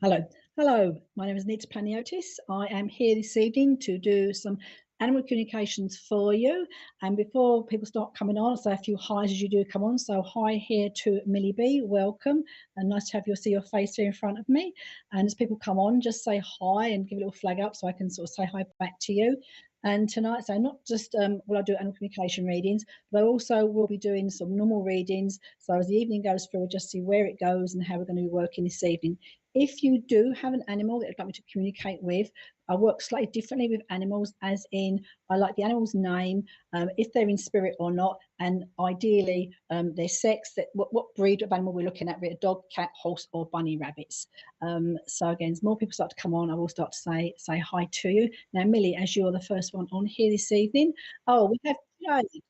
Hello. Hello, my name is Anita Panayiotis. I am here this evening to do some animal communications for you. And before people start coming on, I'll say a few highs as you do come on. So hi here to Millie B, welcome. And nice to have you see your face here in front of me. And as people come on, just say hi and give a little flag up so I can sort of say hi back to you. And tonight, so not just will I do animal communication readings, but I also will be doing some normal readings. So as the evening goes through, we'll just see where it goes and how we're going to be working this evening. If you do have an animal that you'd like me to communicate with, I work slightly differently with animals, as in I like the animal's name, if they're in spirit or not, and ideally their sex, that what breed of animal we're looking at, be it a dog, cat, horse, or bunny rabbits. So again, as more people start to come on, I will start to say hi to you. Now, Millie, as you're the first one on here this evening, oh, we have Jade.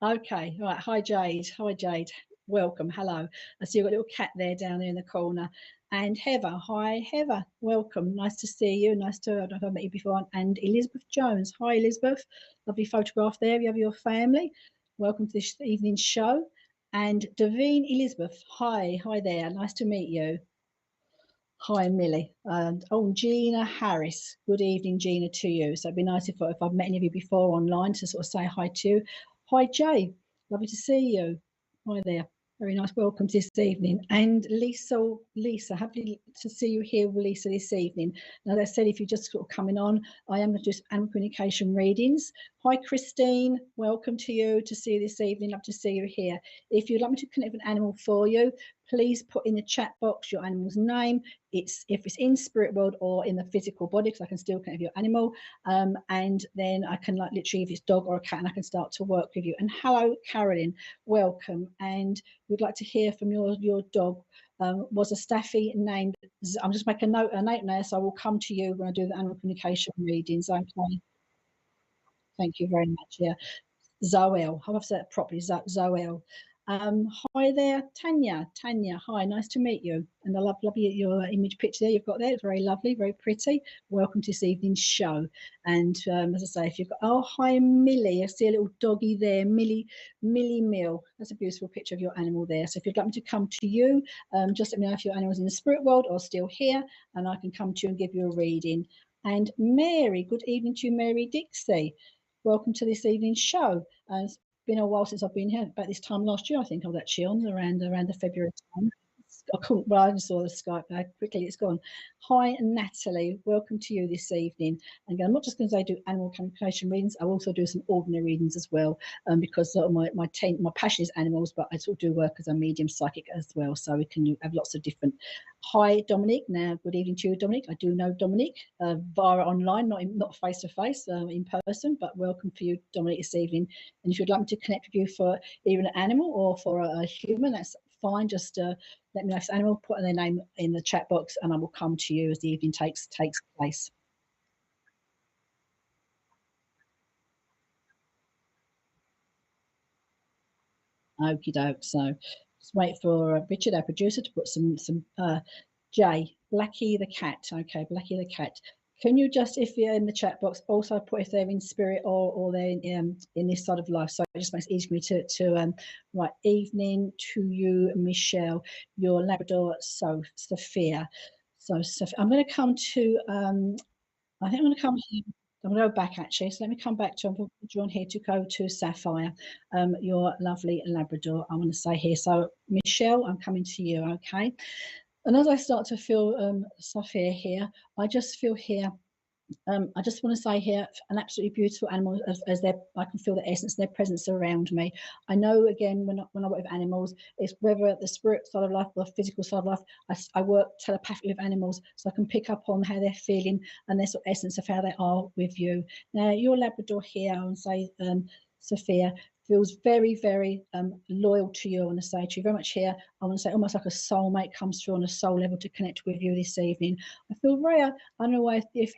Okay, right. Hi, Jade. Hi, Jade. Welcome. Hello. I see you've got a little cat there down there in the corner. And Heather. Hi, Heather. Welcome. Nice to see you. Nice to, I don't know if I've met you before. And Elizabeth Jones. Hi, Elizabeth. Lovely photograph there. You have your family. Welcome to this evening's show. And Davine Elizabeth. Hi. Hi there. Nice to meet you. Hi, Millie. And oh, Gina Harris. Good evening, Gina, to you. So it'd be nice if I've met any of you before online to sort of say hi to you. Hi, Jay. Lovely to see you. Hi there. Very nice. Welcome to this evening. And Lisa, happy to see you here, Lisa, this evening. Now, as I said, if you're just sort of coming on, I am going to do animal communication readings. Hi, Christine. Welcome to you to see you this evening. Love to see you here. If you'd like me to connect with an animal for you, please put in the chat box your animal's name. If it's in spirit world or in the physical body, because I can still connect with your animal, and then I can, like, literally, if it's dog or a cat, and I can start to work with you. And hello, Carolyn, welcome. And we'd like to hear from your dog. Was a staffy named? I'm just making a note now, so I will come to you when I do the animal communication readings. Okay. Thank you very much. Yeah. Zoel. How have I said that properly? Zoel. Hi there, Tanya. Tanya, hi, nice to meet you. And I love your image picture there you've got there. It's very lovely, very pretty. Welcome to this evening's show. And as I say, if you've got, oh, hi, Millie. I see a little doggy there, Millie Mill. That's a beautiful picture of your animal there. So if you'd like me to come to you, just let me know if your animal's in the spirit world or still here, and I can come to you and give you a reading. And Mary, good evening to you, Mary Dixie. Welcome to this evening's show. It's been a while since I've been here. About this time last year, I think I was actually on around the February time. I couldn't, well, I just saw the Skype. Quickly it's gone. Hi, Natalie. Welcome to you this evening. And again, I'm not just going to say do animal communication readings. I also do some ordinary readings as well, because sort of my passion is animals, but I sort of do work as a medium psychic as well. So we can have lots of different. Hi, Dominic. Now, good evening to you, Dominic. I do know Dominic via online, not face to face, in person. But welcome for you, Dominic, this evening. And if you'd like me to connect with you for either an animal or for a human, that's fine. Just let me know if it's an animal, put their name in the chat box, and I will come to you as the evening takes place. Okie doke. So just wait for Richard, our producer, to put some Jay, Blackie the cat. Okay, Blackie the cat. Can you just, if you're in the chat box, also put if they're in spirit or they're in this side of life? So it just makes it easy for me to write evening to you, Michelle, your Labrador, Sophia. So Sophia, I'm going to come to, I think I'm going to come here. I'm going to go back actually. So let me come back to, I'm drawn here to go to Sapphire, your lovely Labrador. I want to say here. So Michelle, I'm coming to you, okay? And as I start to feel Sophia here, I just feel here, I just want to say here, an absolutely beautiful animal as I can feel the essence, their presence around me. I know, again, when I work with animals, it's whether the spirit side of life or the physical side of life, I work telepathically with animals, so I can pick up on how they're feeling and their sort of essence of how they are with you. Now, your Labrador here, I would say, Sophia, feels very, very loyal to you. I want to say to you very much here. I want to say almost like a soulmate comes through on a soul level to connect with you this evening. I feel very, I don't know if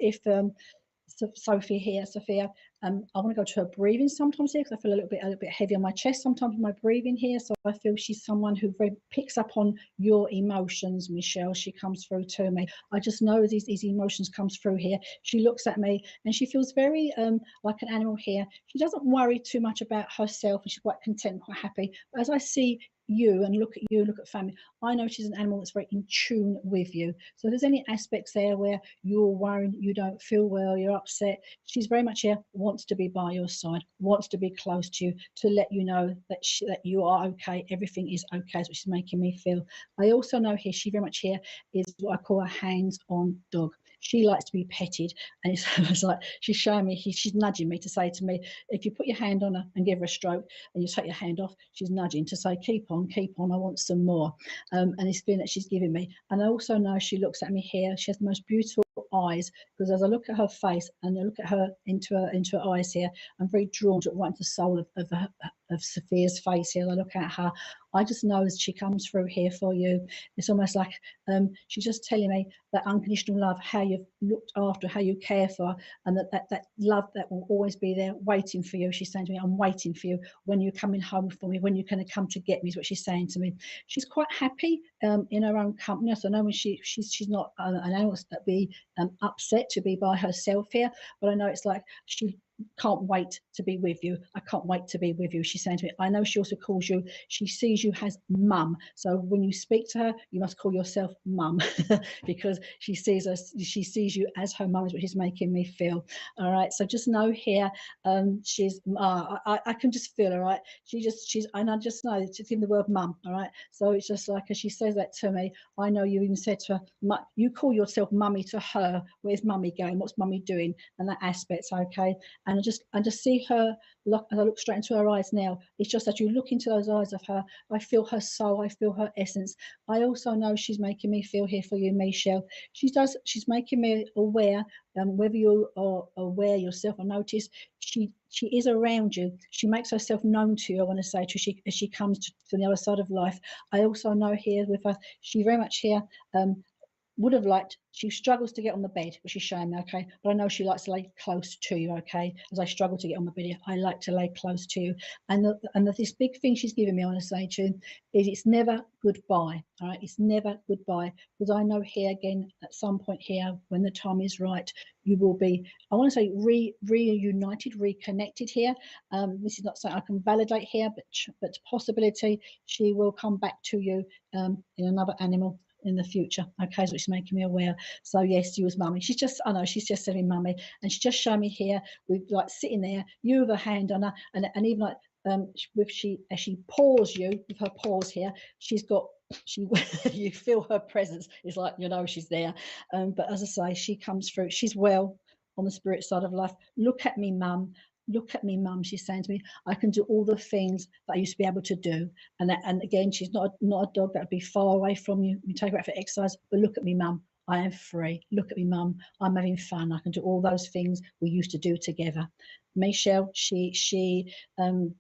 Sophia here, Sophia, I want to go to her breathing sometimes here because I feel a little bit heavy on my chest sometimes with my breathing here. So I feel she's someone who very picks up on your emotions, Michelle. She comes through to me. I just know these emotions comes through here. She looks at me and she feels very like an animal here. She doesn't worry too much about herself and she's quite content, quite happy. But as I see you and look at you, look at family, I know she's an animal that's very in tune with you. So if there's any aspects there where you're worried, you don't feel well, you're upset, she's very much here, wants to be by your side, wants to be close to you, to let you know that that you are okay, everything is okay. That's what she's making me feel. I also know here, she very much here is what I call a hands-on dog. She likes to be petted, and it's like she's showing me, she's nudging me to say to me, if you put your hand on her and give her a stroke and you take your hand off, she's nudging to say, keep on, I want some more. And it's feeling that she's giving me. And I also know she looks at me here, she has the most beautiful eyes, because as I look at her face and I look at her into her eyes here, I'm very drawn to right into the soul of Sophia's face here. I look at her, I just know as she comes through here for you, it's almost like she's just telling me that unconditional love, how you've looked after, how you care for her, and that love that will always be there waiting for you. She's saying to me, I'm waiting for you when you're coming home for me, when you're going to come to get me, is what she's saying to me. She's quite happy in her own company. So I know when she's not an animal that be upset to be by herself here, but I know it's like she can't wait to be with you. I can't wait to be with you. She's saying to me, I know she also calls you, she sees you as mum. So when you speak to her, you must call yourself mum because she sees you as her mum, is what she's making me feel. All right. So just know here, she's, I can just feel her, right? And I just know it's in the word mum. All right. So it's just like, as she says that to me, I know you even said to her, you call yourself mummy to her. Where's mummy going? What's mummy doing? And that aspect. Okay. And I just see her, as I look straight into her eyes now, it's just that you look into those eyes of her, I feel her soul, I feel her essence. I also know she's making me feel here for you, Michelle. She's making me aware, whether you are aware yourself or notice, she is around you. She makes herself known to you, I want to say to you, as she comes to the other side of life. I also know here with her, she very much here, would have liked, she struggles to get on the bed, which is showing me, okay, but I know she likes to lay close to you, okay, as I struggle to get on the bed, I like to lay close to you. And this big thing she's giving me, I want to say to you, is it's never goodbye, all right, it's never goodbye, because I know here again, at some point here, when the time is right, you will be, I want to say, reunited, reconnected here. This is not something I can validate here, but possibility, she will come back to you in another animal in the future, okay, so it's making me aware. So yes, you was mummy. She's just, I know, she's just saying mummy, and she just showed me here with like sitting there, you with a hand on her, and even like as she paws you with her paws here, she's got, you feel her presence. It's like, you know, she's there. But as I say, she comes through. She's well on the spirit side of life. Look at me, mum. Look at me, mum. She's saying to me, I can do all the things that I used to be able to do. And again, she's not a dog that would be far away from you. You take her out for exercise, but look at me, mum. I am free. Look at me, mum. I'm having fun. I can do all those things we used to do together. Michelle, and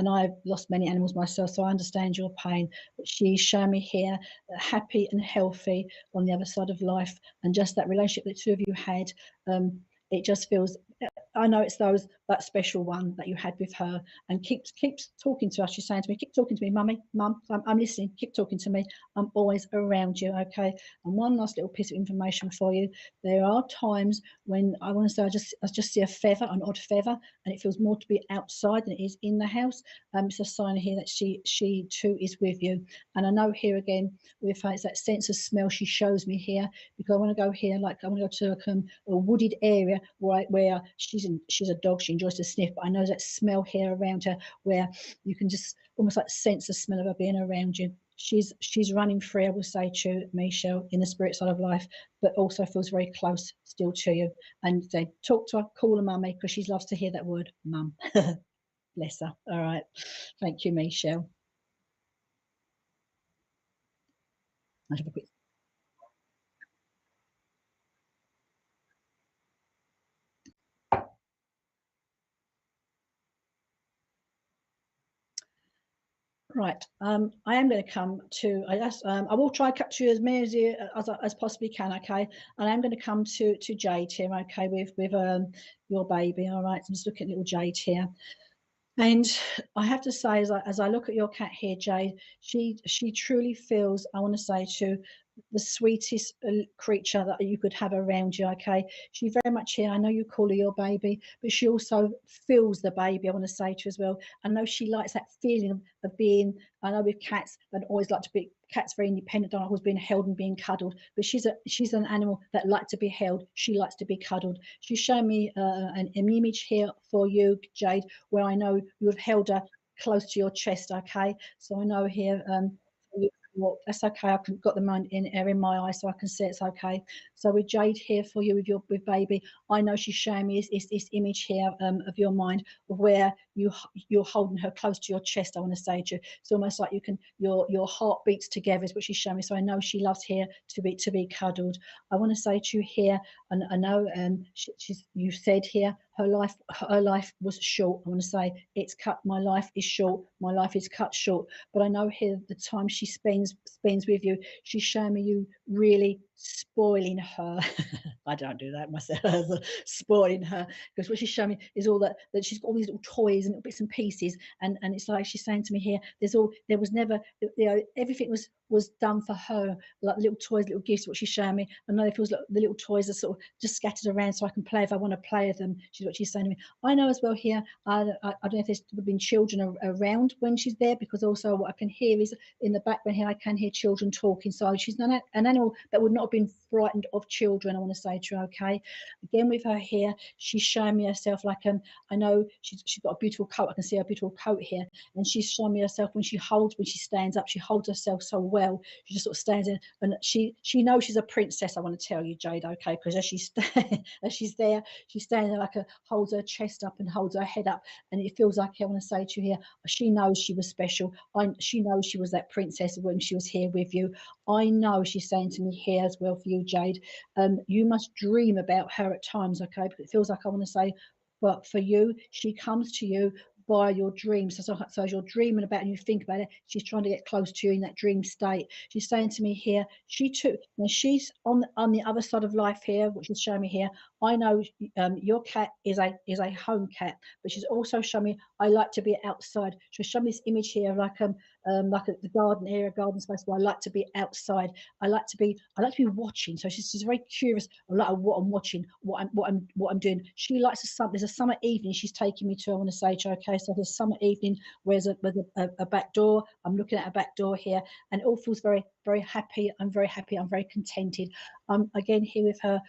I've lost many animals myself, so I understand your pain. But she's showing me here, happy and healthy on the other side of life, and just that relationship the two of you had. It just feels, I know it's that special one that you had with her, and keeps talking to us. She's saying to me, keep talking to me, mummy, mum, I'm listening, keep talking to me. I'm always around you, okay? And one last little piece of information for you. There are times when I want to say I just see a feather, an odd feather, and it feels more to be outside than it is in the house. It's a sign here that she too is with you. And I know here again, with her, it's that sense of smell she shows me here, because I want to go here, like I want to go to a wooded area where she's a dog, she enjoys to sniff, but I know that smell here around her where you can just almost like sense the smell of her being around you. She's running free, I will say to you, Michelle, in the spirit side of life, but also feels very close still to you. And they talk to her, call her mummy, because she loves to hear that word, mum. Bless her. All right. Thank you, Michelle. I'll have a quick. Right, I am going to come to, I will try to capture as many as possibly can, okay? And I'm going to come to Jade here, okay, with your baby, all right? So I'm just looking at little Jade here. And I have to say, as I look at your cat here, Jade, she truly feels, I want to say to the sweetest creature that you could have around you. Okay, she's very much here. I know you call her your baby, but she also feels the baby, I want to say to you as well. I know she likes that feeling of being, I know with cats that always like to be, cats very independent, don't always being held and being cuddled, but she's an animal that likes to be held. She likes to be cuddled. She's showing me an image here for you, Jade, where I know you've held her close to your chest. Okay, so I know here well, that's okay. I've got the mind in my eye, so I can see it's okay. So with Jade here for you with baby, I know she's showing me is this image here of your mind of where you're holding her close to your chest. I want to say to you, it's almost like you can your heart beats together is what she's showing me. So I know she loves here to be cuddled. I want to say to you here, and I know you said here her life was short. I want to say it's cut. My life is short. My life is cut short. But I know here the time she spends with you, she's showing me you really spoiling her. I don't do that myself, spoiling her, because what she's showing me is all that she's got all these little toys and little bits and pieces, and it's like she's saying to me here, there was never, everything was done for her, like little toys, little gifts, what she's showing me. I know it feels like the little toys are sort of just scattered around so I can play if I want to play with them. She's what she's saying to me. I know as well here, I don't know if there's been children around when she's there, because also what I can hear is in the background here, I can hear children talking. So she's an animal that would not have been frightened of children, I want to say to you. Okay, again with her here, she's showing me herself like I know she's got a beautiful coat. I can see her beautiful coat here, and she's showing me herself when she stands up, she holds herself so well. She just sort of stands in, and she knows she's a princess. I want to tell you, Jade, okay, because as she's there, she's standing there like holds her chest up and holds her head up, and it feels like, I want to say to you here, she knows she was special. She knows she was that princess when she was here with you. I know she's saying to me here as well for you, Jade, you must dream about her at times, okay? Because it feels like, I want to say, but for you, she comes to you by your dreams. So as you're dreaming about it and you think about it, she's trying to get close to you in that dream state. She's saying to me here, she's on the other side of life here, which is showing me here. I know your cat is a home cat, but she's also showing me I like to be outside. She's showing me this image here, like the garden area, garden space where I like to be outside. I like to be watching. So she's very curious about what I'm watching, what I'm doing. She likes there's a summer evening she's taking me to. I want to say to her, okay, so there's a summer evening where there's a back door. I'm looking at a back door here, and it all feels very, very happy. I'm very happy. I'm very contented. Again here with her,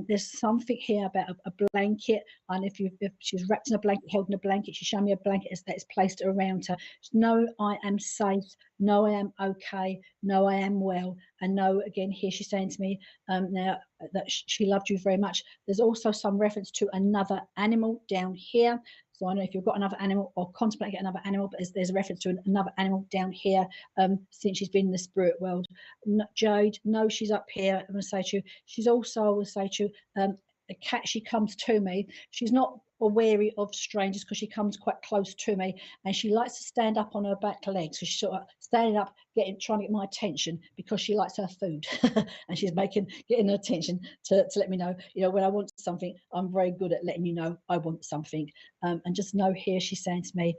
there's something here about a blanket, and if she's wrapped in a blanket, held in a blanket, she's showing me a blanket that's placed around her. No, I am safe. No, I am okay. No, I am well. And no, again here she's saying to me now that she loved you very much. There's also some reference to another animal down here. So I don't know if you've got another animal or contemplate getting another animal, but there's a reference to another animal down here since she's been in the spirit world. Jade, no, she's up here. I'm going to say to you, she's also, I will say to you, a cat, she comes to me. She's not wary of strangers because she comes quite close to me, and she likes to stand up on her back legs. So she's sort of standing up, trying to get my attention because she likes her food, and she's getting attention to let me know. When I want something, I'm very good at letting you know I want something. And just know here, she's saying to me,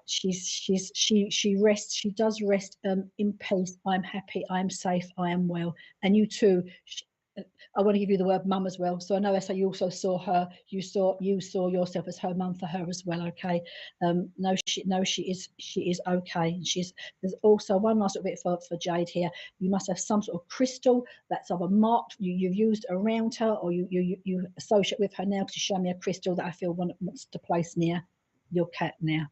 she rests. She does rest in peace. I'm happy. I am safe. I am well. And you too. I want to give you the word mum as well. So I know that's how you also saw her. You saw yourself as her mum for her as well. Okay. She is okay. There's also one last little bit for Jade here. You must have some sort of crystal that's either marked you've used around her, or you associate with her now, because you show me a crystal that I feel wants to place near your cat now.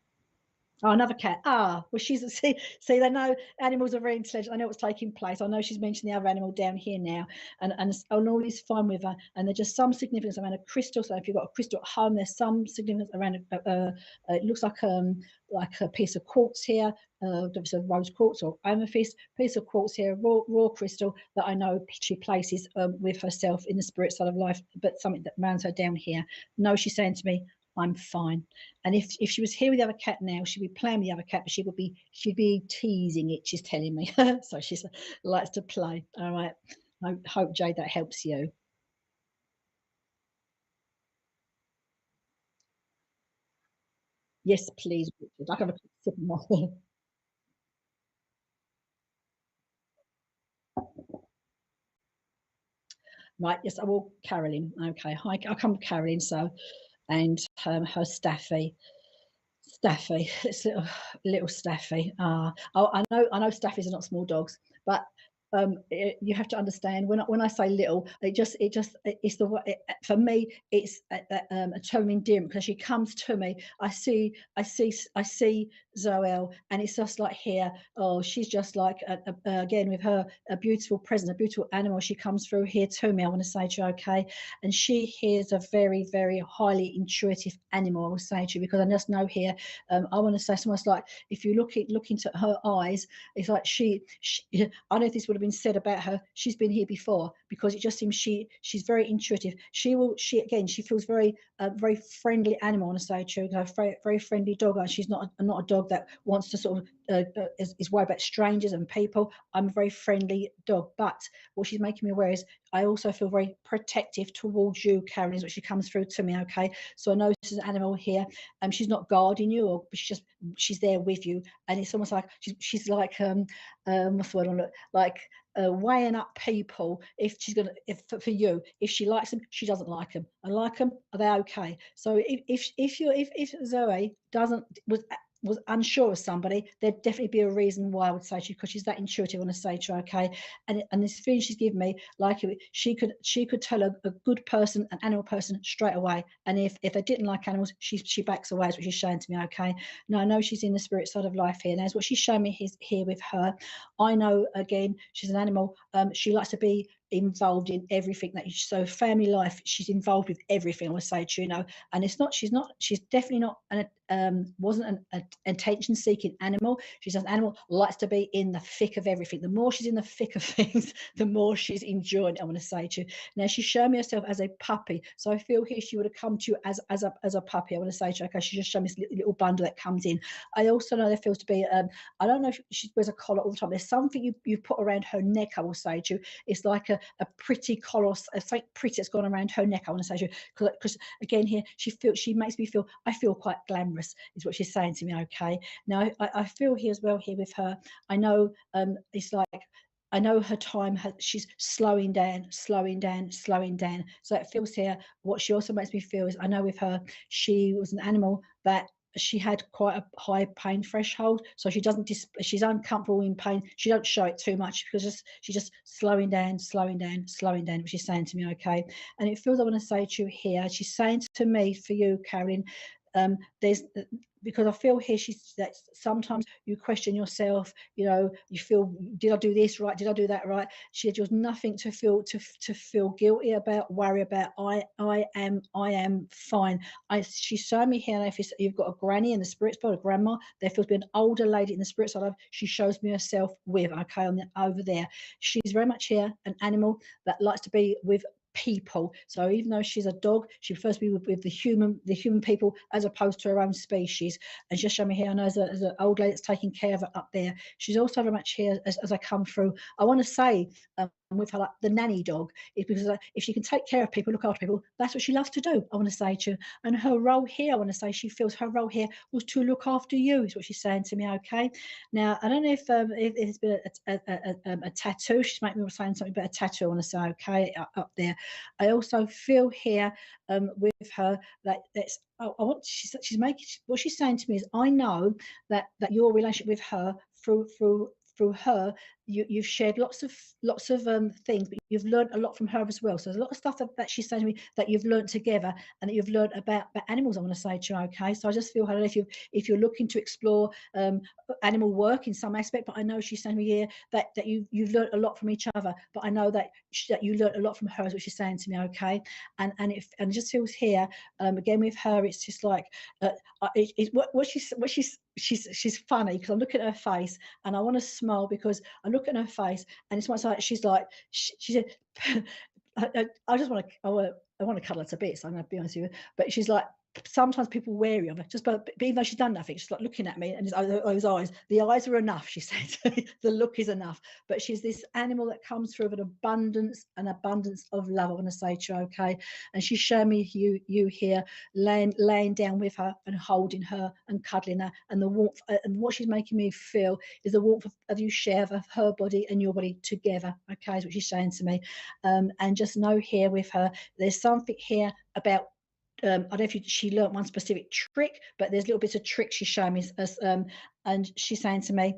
Oh, another cat. Well, she's see. They know animals are very intelligent. I know what's taking place. I know she's mentioned the other animal down here now, and all is fine with her. And there's just some significance around a crystal. So if you've got a crystal at home, there's some significance around it looks like a piece of quartz here, it's a rose quartz or amethyst piece of quartz here, raw crystal that I know she places with herself in the spirit side of life, but something that rounds her down here. No, she's saying to me, I'm fine. And if she was here with the other cat now, she'd be playing with the other cat, but she'd be teasing it, she's telling me. So she likes to play. All right. I hope, Jade, that helps you. Yes, please, Richard. I can have a sip of my Right, yes, I will. Carolyn. Okay, hi, I'll come with Carolyn. So, and her Staffy. Staffy, it's little Staffy. Oh, I know Staffies are not small dogs, but you have to understand when I say little, it's the way for me. It's a term of endearment because she comes to me. I see Zoel, and it's just like here. Oh, she's just like again with her a beautiful presence, a beautiful animal. She comes through here to me. I want to say to you, okay, and she hears a very, very highly intuitive animal. I will say to you because I just know here. I want to say it's almost like if you look into her eyes, it's like she I don't know if this would have been said about her. She's been here before because it just seems she's very intuitive. She feels very very friendly animal. I want to say to you, very, very friendly dog. She's not a dog that wants to sort of is worried about strangers and people. I'm a very friendly dog, but what she's making me aware is I also feel very protective towards you, Karen, is what she comes through to me. Okay, so I know this is an animal here. She's not guarding you, or she's there with you, and it's almost like she's like what's the word on it? Like weighing up people if she's gonna if for you if she likes them, she doesn't like them. I like them, are they okay? So if Zoe doesn't was unsure of somebody, there'd definitely be a reason why I would say to you, because she's that intuitive. I want to say to her, okay, and this feeling she's given me, like she could tell a good person, an animal person, straight away. And if they didn't like animals, she backs away. Is what she's showing to me. Okay, now I know she's in the spirit side of life here. Now, what she's showing me here with her, I know again she's an animal. She likes to be involved in everything that so family life, she's involved with everything. I want to say to you, and she's definitely not wasn't an attention seeking animal. She's an animal likes to be in the thick of everything. The more she's in the thick of things, the more she's enjoying it. I want to say to you, now she's shown me herself as a puppy, so I feel here she would have come to you as a puppy. I want to say to you, okay, she just showed me this little bundle that comes in. I also know there feels to be I don't know if she wears a collar all the time. There's something you've put around her neck. I will say to you, it's like a pretty collar, something pretty that's gone around her neck. I want to say to you, because again here she makes me feel, I feel quite glamorous, is what she's saying to me. Okay, now I feel here as well here with her. I know it's like I know her time she's slowing down. So it feels here. What she also makes me feel is I know with her, she was an animal that she had quite a high pain threshold, so she doesn't she's uncomfortable in pain, she don't show it too much because she's just slowing down, what she's saying to me. Okay, and it feels, I want to say to you here, she's saying to me, for you, Carolyn, there's because I feel here that sometimes you question yourself, you feel, did I do this right, did I do that right? She had just nothing to feel guilty about, worry about. I am fine. She's showing me here, if you've got a granny in the spirit spot, a grandma, there feels to be an older lady in the spirit side of, she shows me herself with, okay, over there. She's very much here an animal that likes to be with people. So even though she's a dog, she prefers to be with the human people as opposed to her own species. And just show me here, I know there's an old lady that's taking care of her up there. She's also very much here as I come through. I want to say with her, like the nanny dog, is because if she can take care of people, look after people, that's what she loves to do. I want to say to her, and her role here, I want to say she feels her role here was to look after you, is what she's saying to me. Okay, now I don't know if it's been a tattoo. She's making me saying something about a tattoo. I want to say, okay, up there. I also feel here with her that that's I want she's making, what she's saying to me is, I know that your relationship with her through her, you've shared lots of things, but you've learned a lot from her as well. So there's a lot of stuff that she's saying to me that you've learned together, and that you've learned about animals. I want to say to you, okay. So I just feel, I don't know if you're looking to explore animal work in some aspect, but I know she's saying to me here that you've learned a lot from each other, but I know that you learned a lot from her, is what she's saying to me. Okay, and it just feels here again with her, it's just like she's funny, because I'm looking at her face and I want to smile, because I look at her face and it's almost like she's like she said I just want to I want to cuddle her to bits, I'm going to be honest with you, but she's like sometimes people wary of her, just but even though she's done nothing, she's like looking at me, and those eyes, the eyes are enough, she said. The look is enough. But she's this animal that comes through with an abundance of love, I want to say to you, okay? And she's showing me you here laying down with her and holding her and cuddling her, and the warmth, and what she's making me feel is the warmth of you share of her body and your body together, okay, is what she's saying to me. And just know here with her, there's something here about I don't know if she learnt one specific trick, but there's little bits of tricks she's showing me, and she's saying to me,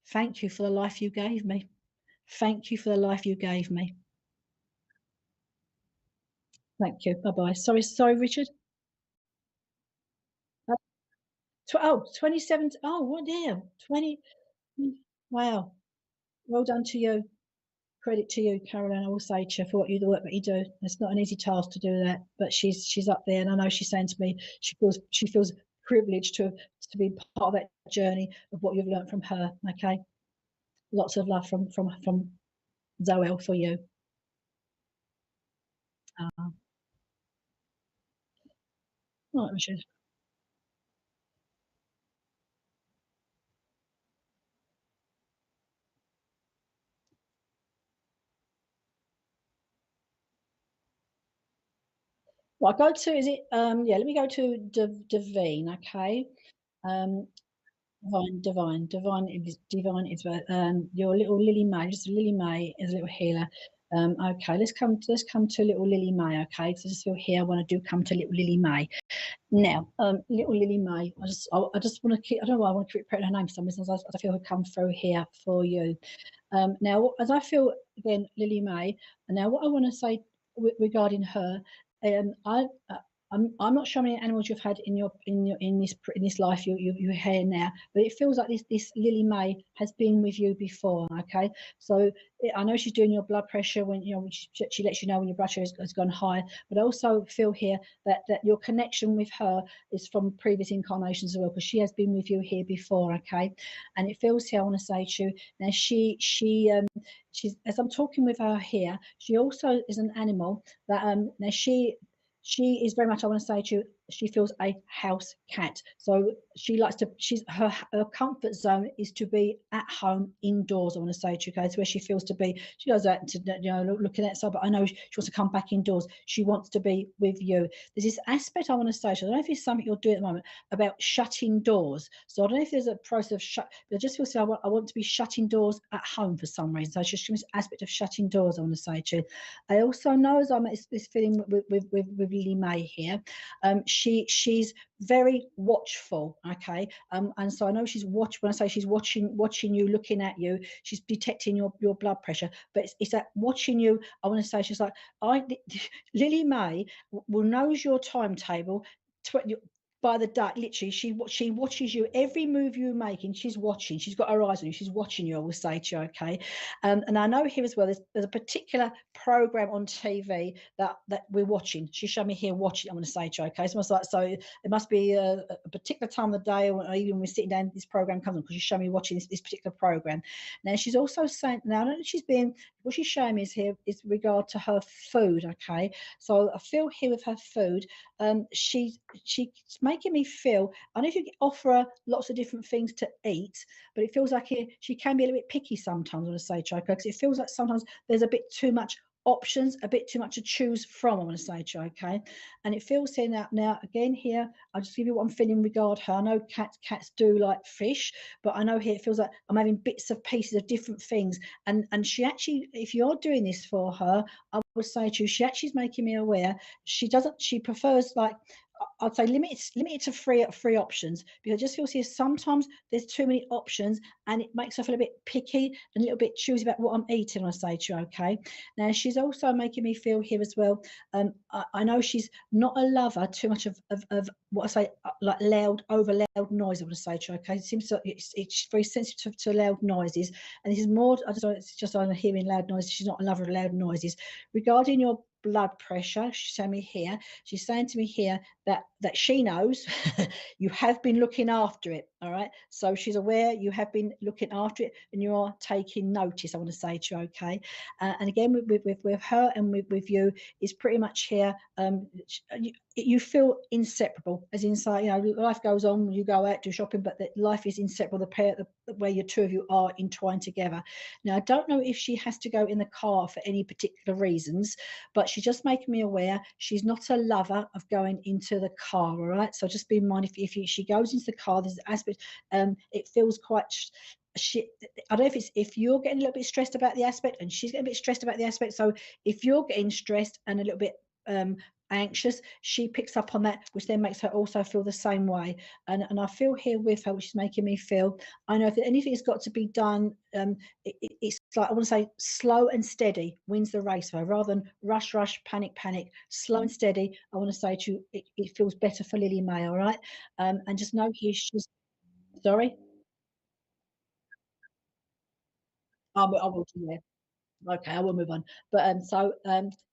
thank you for the life you gave me. Thank you for the life you gave me. Thank you. Bye-bye. Sorry, Richard. 27. Oh, what damn. 20. Wow. Well done to you. Credit to you, Caroline. I will say to you for the work that you do. It's not an easy task to do that, but she's up there, and I know she's saying to me she feels privileged to be part of that journey of what you've learned from her. Okay, lots of love from Zoel for you. Right, Richard. Well, I go to, is it yeah, let me go to Davine, okay. Divine is your little Lily May, just Lily May is a little healer. Okay, let's come to little Lily May, okay, because I just feel here I want to come to little Lily May. Now, little Lily May, I just want to keep, I don't know why I want to keep repeating her name for some reason, I feel her come through here for you. Now, as I feel, again, Lily May, and now what I want to say regarding her, I'm not sure how many animals you've had in this life you're here now, but it feels like this Lily May has been with you before. Okay, so I know she's doing your blood pressure when she lets you know when your blood pressure has gone high, but I also feel here that your connection with her is from previous incarnations as well, because she has been with you here before. Okay, and it feels here, I want to say to you now, she's, as I'm talking with her here, she also is an animal that now she is very much, I want to say to you, she feels a house cat. So she likes to, her comfort zone is to be at home indoors, I want to say to you, okay? It's where she feels to be. She goes out to, looking outside, but I know she wants to come back indoors. She wants to be with you. There's this aspect I want to say to you, I don't know if it's something you're doing at the moment, about shutting doors. So I don't know if there's a process of but I just feel so I want to be shutting doors at home for some reason. So it's just this aspect of shutting doors, I want to say to you. I also know, as I'm this feeling with Lily May here, she's very watchful, okay, and so I know she's when I say she's watching you, looking at you, she's detecting your blood pressure, but it's that watching you, I want to say, she's like, Lily May knows your timetable by the day. Literally, she watches you, every move you make, and she's watching. She's got her eyes on you. She's watching you, I will say to you, okay. And I know here as well, there's a particular program on TV that we're watching. She showed me here watching, I'm going to say to you, okay. So it must be a particular time of the day, or even when we're sitting down, this program comes on, because she showed me watching this particular program. Now she's also saying, now I know that what she's showing me is here is regard to her food, okay. So I feel here with her food, she's making me feel, I know if you offer her lots of different things to eat, but it feels like she can be a little bit picky sometimes, I want to say, Choco, because it feels like sometimes there's a bit too much options, a bit too much to choose from, I want to say, okay. And it feels here now again here, I'll just give you what I'm feeling in regard her. I know cats do like fish, but I know here it feels like I'm having bits of pieces of different things, and she actually, if you're doing this for her, I would say to you, she actually is making me aware she prefers, like, I'd say limit it to three options, because I just feel here sometimes there's too many options, and it makes her feel a bit picky and a little bit choosy about what I'm eating, I say to you, okay. Now she's also making me feel here as well, I know she's not a lover too much of what I say, like over loud noise, I want to say to you, okay. It seems like it's very sensitive to loud noises, and this is more, it's just I'm hearing loud noises. She's not a lover of loud noises. Regarding your blood pressure, she's saying me here, she's saying to me here that she knows you have been looking after it, all right. So she's aware you have been looking after it, and you are taking notice, I want to say to you, okay. And again, with her and with you, is pretty much here, you feel inseparable, as in, say, you know, life goes on, you go out, do shopping, but that life is inseparable, the pair, where your two of you are entwined together. Now, I don't know if she has to go in the car for any particular reasons, but she's just making me aware she's not a lover of going into the car, all right? So just be in mind, if she goes into the car, there's an aspect, it feels quite I don't know if it's, if you're getting a little bit stressed about the aspect and she's getting a bit stressed about the aspect. So if you're getting stressed and a little bit anxious, she picks up on that, which then makes her also feel the same way. And I feel here with her, which is making me feel, I know if anything has got to be done, it's like, I want to say slow and steady wins the race for her, rather than rush, panic. Slow and steady, I want to say to you, it feels better for Lily May, all right? And just know here she's, sorry? I will do, yeah. Okay, I will move on. But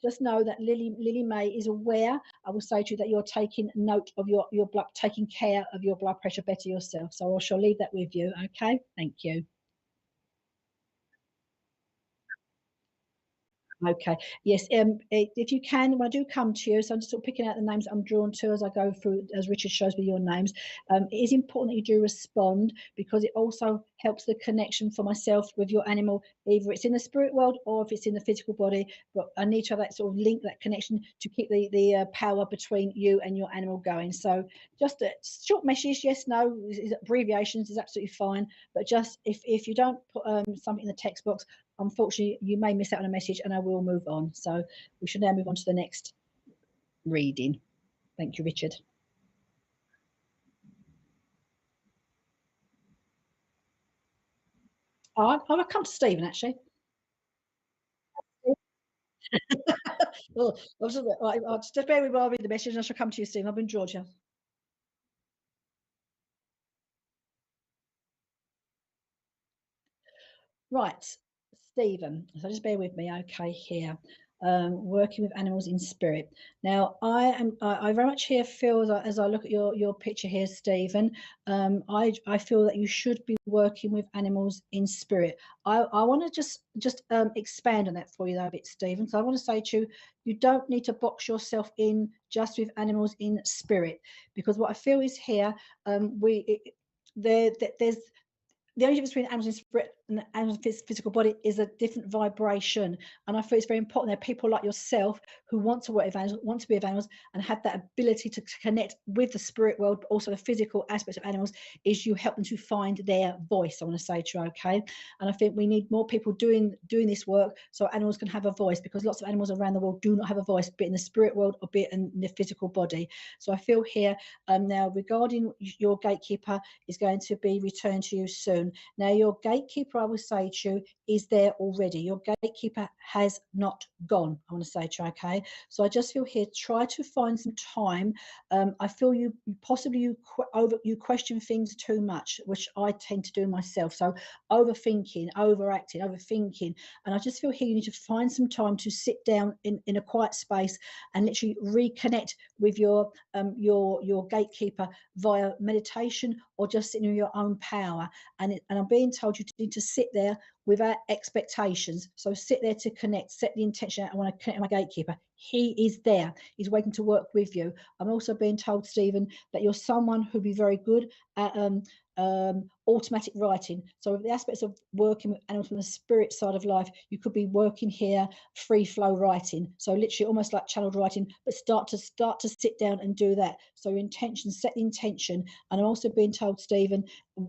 just know that Lily May is aware. I will say to you that you're taking note of your blood, taking care of your blood pressure better yourself. So I shall leave that with you. Okay, thank you. Okay. Yes. If you can, when I do come to you, so I'm just sort of picking out the names I'm drawn to as I go through, as Richard shows me your names. It is important that you do respond, because it also helps the connection for myself with your animal, either it's in the spirit world or if it's in the physical body. But I need to have that sort of link, that connection, to keep the power between you and your animal going. So just a short message, yes, no, abbreviations is absolutely fine. But just if you don't put something in the text box, unfortunately, you may miss out on a message, and I will move on. So we should now move on to the next reading. Thank you, Richard. I'll come to Stephen, actually. Well, I'll just bear with me while I read the message, and I shall come to you, Stephen. I've been Georgia. Right, Stephen. So just bear with me, okay, here. Working with animals in spirit. Now, I very much here feel that as I look at your picture here, Stephen, I feel that you should be working with animals in spirit. I want to just expand on that for you though a bit, Stephen. So I want to say to you, you don't need to box yourself in just with animals in spirit, because what I feel is here, there's the only difference between animals in spirit and animals in physical body is a different vibration. And I feel it's very important that people like yourself who want to work with animals, want to be with animals, and have that ability to connect with the spirit world, but also the physical aspects of animals, is you help them to find their voice. I want to say to you, okay? And I think we need more people doing this work so animals can have a voice, because lots of animals around the world do not have a voice, be it in the spirit world or be it in the physical body. So I feel here now, regarding your gatekeeper, is going to be returned to you soon. Now, your gatekeeper, I will say to you, is there already. Your gatekeeper has not gone, I want to say to you, okay? So I just feel here, try to find some time. I feel you possibly you question things too much, which I tend to do myself. So overthinking, overacting, overthinking. And I just feel here you need to find some time to sit down in a quiet space and literally reconnect with your gatekeeper via meditation, or just sitting in your own power. And I'm being told you need to sit there without expectations. So sit there to connect, set the intention. I want to connect with my gatekeeper. He is there. He's waiting to work with you. I'm also being told, Stephen, that you're someone who'd be very good at automatic writing. So with the aspects of working with animals from the spirit side of life, you could be working here free flow writing. So literally almost like channeled writing, but start to sit down and do that. So your intention, set the intention. And I'm also being told, Stephen,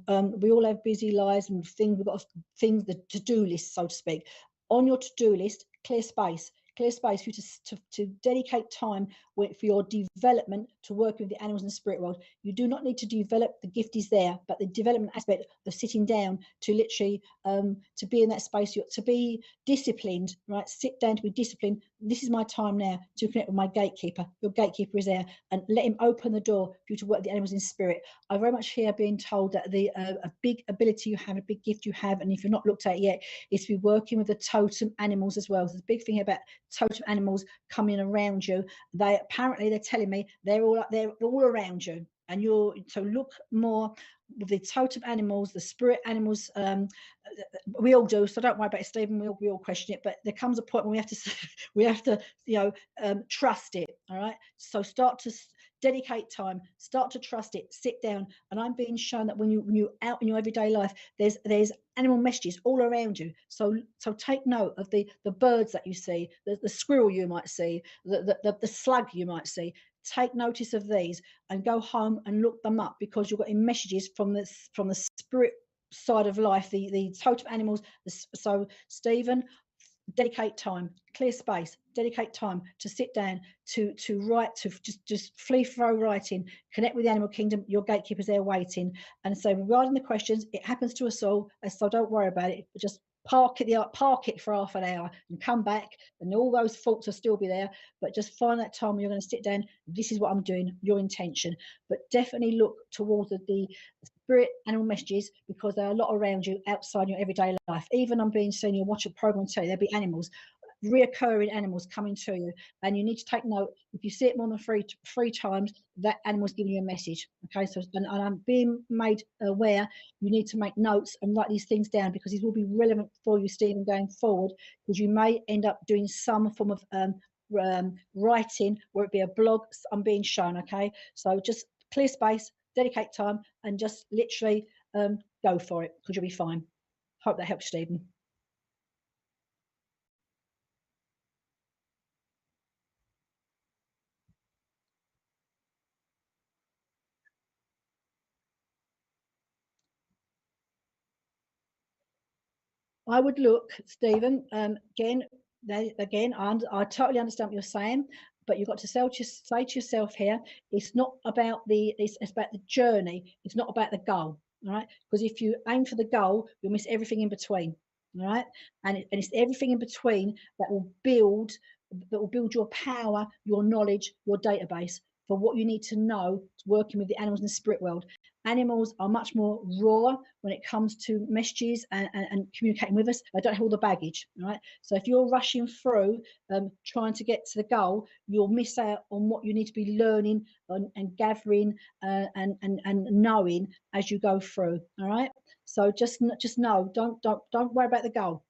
we all have busy lives and things, we've got things, the to-do list, so to speak. On your to-do list, clear space for you to dedicate time for your development, to work with the animals in the spirit world. You do not need to develop, the gift is there, but the development aspect of sitting down to literally to be in that space, to be disciplined, right? Sit down to be disciplined. This is my time now to connect with my gatekeeper. Your gatekeeper is there, and let him open the door for you to work with the animals in spirit. I very much hear being told that a big ability you have, a big gift you have, and if you're not looked at it yet, is to be working with the totem animals as well. So there's a big thing about totem animals coming around you. They're telling me they're all around you, and you're, so look more with the totem animals, the spirit animals, we all do, so don't worry about it, Stephen. We all question it, but there comes a point when we have to we have to, you know, trust it. All right, so start to dedicate time, start to trust it, sit down. And I'm being shown that when you out in your everyday life, there's animal messages all around you. So take note of the birds that you see, the squirrel you might see, the slug you might see. Take notice of these and go home and look them up, because you're getting messages from the spirit side of life, the totem animals. So Stephen, dedicate time, clear space, dedicate time to sit down, to write, to just free flow writing, connect with the animal kingdom. Your gatekeepers there waiting. And so regarding the questions, it happens to us all, so don't worry about it. Just park it for half an hour and come back, and all those thoughts will still be there, but just find that time when you're going to sit down. This is what I'm doing, your intention. But definitely look towards the spirit animal messages, because there are a lot around you outside your everyday life. Even I'm being seen, you watch a program tell you there'll be animals, reoccurring animals coming to you, and you need to take note. If you see it more than three times, that animal's giving you a message. Okay, so and I'm being made aware you need to make notes and write these things down, because these will be relevant for you, Stephen, going forward, because you may end up doing some form of writing, where it be a blog. I'm being shown. Okay, so just clear space, dedicate time, and just literally go for it, because you'll be fine. Hope that helps, Stephen. I would look, Stephen, again, I totally understand what you're saying, but you've got to say to yourself here, it's not about it's about the journey. It's not about the goal, all right? Because if you aim for the goal, you'll miss everything in between, all right? And it's everything in between that will build your power, your knowledge, your database for what you need to know working with the animals in the spirit world. Animals are much more raw when it comes to messages and communicating with us. They don't have all the baggage, right? So if you're rushing through trying to get to the goal, you'll miss out on what you need to be learning and gathering and knowing as you go through. All right. So just know, don't worry about the goal.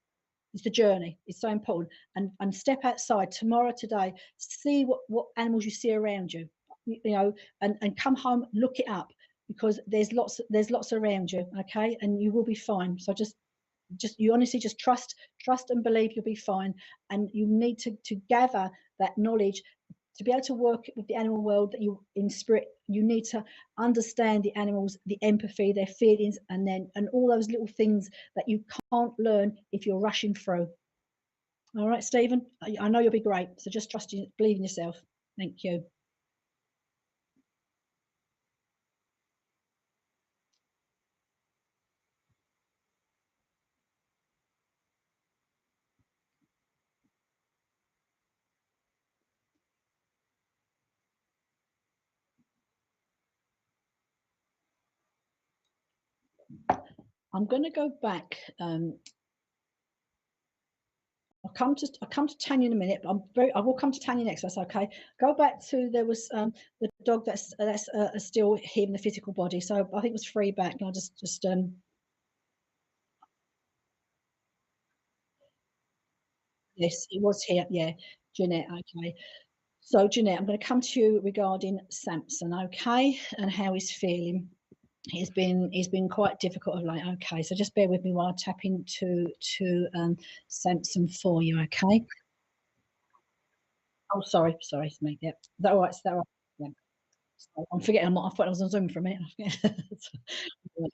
It's the journey. It's so important. And step outside tomorrow, today. See what animals you see around you. You know, and come home, look it up, because there's lots around you. Okay, and you will be fine. So just you honestly just trust and believe you'll be fine. And you need to gather that knowledge to be able to work with the animal world, that you in spirit. You need to understand the animals, the empathy, their feelings, and all those little things that you can't learn if you're rushing through. All right, Stephen, I know you'll be great, so just trust you, believe in yourself. Thank you. I'm going to go back. I'll come to Tanya in a minute, but I will come to Tanya next. That's okay. Go back to, there was the dog that's still here in the physical body. So I think it was free back. And I just yes, it was here. Yeah, Jeanette. Okay. So Jeanette, I'm going to come to you regarding Samson. Okay, and how he's feeling. He's been quite difficult of late. Okay, so just bear with me while I tap into Samson for you. Okay. Oh, sorry, it's me. Yep. Is that all right? Is that all right? Yeah. I'm forgetting. I thought I was on Zoom for a minute.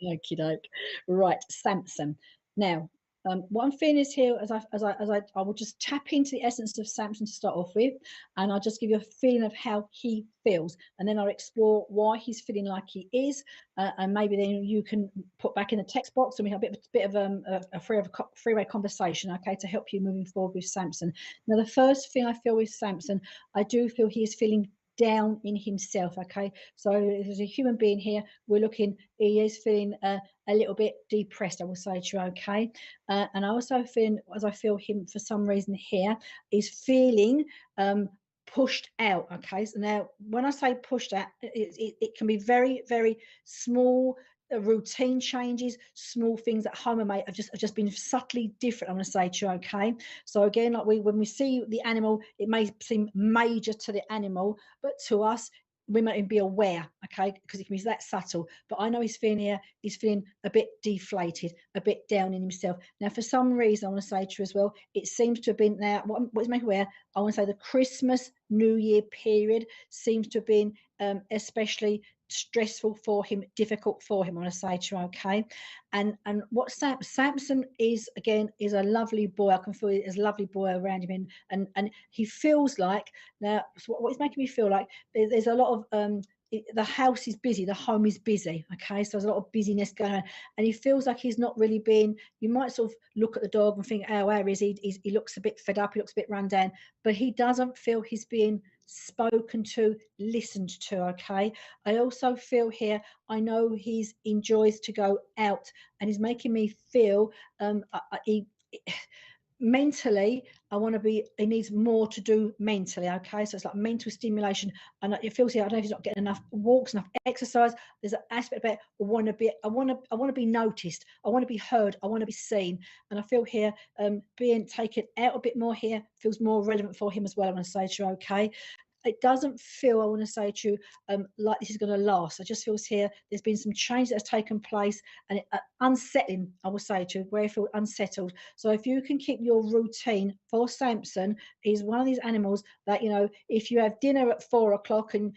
Okie doke. Right, Samson. Now, what I'm feeling is here, I will just tap into the essence of Samson to start off with, and I'll just give you a feeling of how he feels, and then I'll explore why he's feeling like he is, and maybe then you can put back in the text box, and we have a bit of a freeway conversation, okay, to help you moving forward with Samson. Now, the first thing I feel with Samson, I do feel he is feeling down in himself. Okay, so as a human being here, we're looking, he is feeling a little bit depressed, I will say to you. Okay, and I also feel, as I feel him for some reason here, is feeling pushed out. Okay, so now when I say pushed out, it can be very, very small routine changes, small things at home have just been subtly different. I'm going to say to you, okay. So again, like when we see the animal, it may seem major to the animal, but to us, we might even be aware, okay, because it can be that subtle. But I know he's feeling a bit deflated, a bit down in himself. Now, for some reason, I want to say to you as well, it seems to have been now, what's making aware, I want to say the Christmas, New Year period seems to have been especially stressful for him, difficult for him, I want to say to you, okay. And what Samson is, again, is a lovely boy. I can feel there's a lovely boy around him, and he feels like, now what is making me feel like there's a lot of the house is busy, the home is busy, okay, so there's a lot of busyness going on, and he feels like he's not really being, you might sort of look at the dog and think, oh, where is he? He looks a bit fed up, he looks a bit run down, but he doesn't feel he's being spoken to, listened to, okay. I also feel here, I know he enjoys to go out, and he's making me feel mentally, he needs more to do mentally, okay. So it's like mental stimulation, and it feels here, I don't know if he's not getting enough walks, enough exercise. There's an aspect about, I want to be noticed, I want to be heard, I want to be seen. And I feel here, being taken out a bit more here feels more relevant for him as well, I want to say to you, okay. It doesn't feel, I want to say to you, like this is going to last. I just feels here there's been some change that has taken place, and unsettling, I will say to you, where you feel unsettled. So if you can keep your routine, for Samson, he's one of these animals that, you know, if you have dinner at 4 o'clock and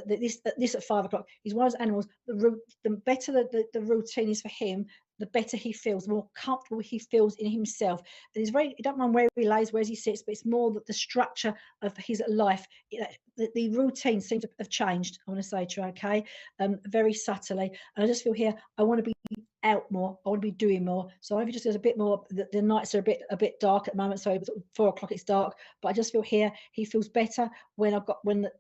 this at 5 o'clock, he's one of those animals, the better the routine is for him, the better he feels, the more comfortable he feels in himself. And he don't mind where he lays, where he sits, but it's more that the structure of his life, the routine seems to have changed, I want to say to you, okay, very subtly. And I just feel here, I want to be out more, I want to be doing more. So maybe just there's a bit more, the nights are a bit dark at the moment, so 4 o'clock it's dark, but I just feel here he feels better when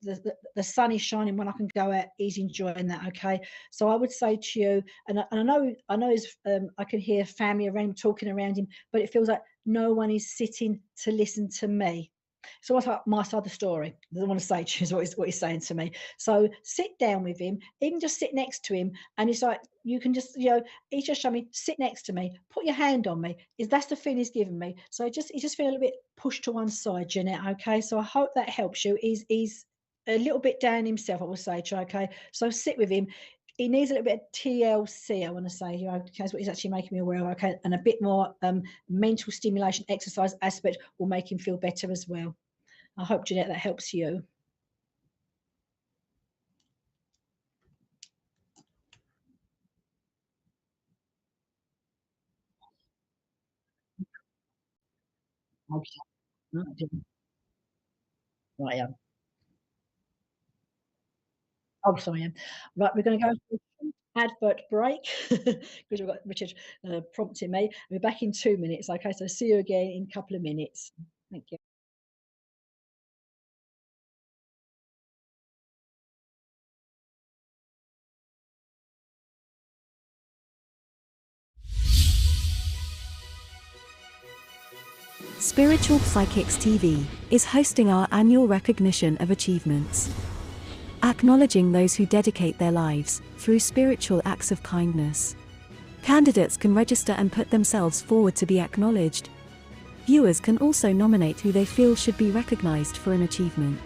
the sun is shining, when I can go out, he's enjoying that, okay. So I would say to you, and I know I can hear family around him, talking around him, but it feels like no one is sitting to listen to me. So what's my side of the story? I want to say to you is what he's saying to me. So sit down with him, even just sit next to him, and it's like, you can just, you know, he's just showing me, sit next to me, put your hand on me. That's the feeling he's giving me. So he's just feeling a little bit pushed to one side, Jeanette. Okay, so I hope that helps you. He's a little bit down himself, I will say to you, okay. So sit with him. He needs a little bit of TLC, I want to say, you know, that's what he's actually making me aware of, okay, and a bit more mental stimulation exercise aspect will make him feel better as well. I hope, Jeanette, that helps you. Okay. Right, yeah. Oh, sorry, yeah. Right, we're going to go for a advert break because we've got Richard prompting me. We're back in 2 minutes. Okay, so see you again in a couple of minutes. Thank you. Spiritual Psychics TV is hosting our annual recognition of achievements, acknowledging those who dedicate their lives through spiritual acts of kindness. Candidates can register and put themselves forward to be acknowledged. Viewers can also nominate who they feel should be recognized for an achievement.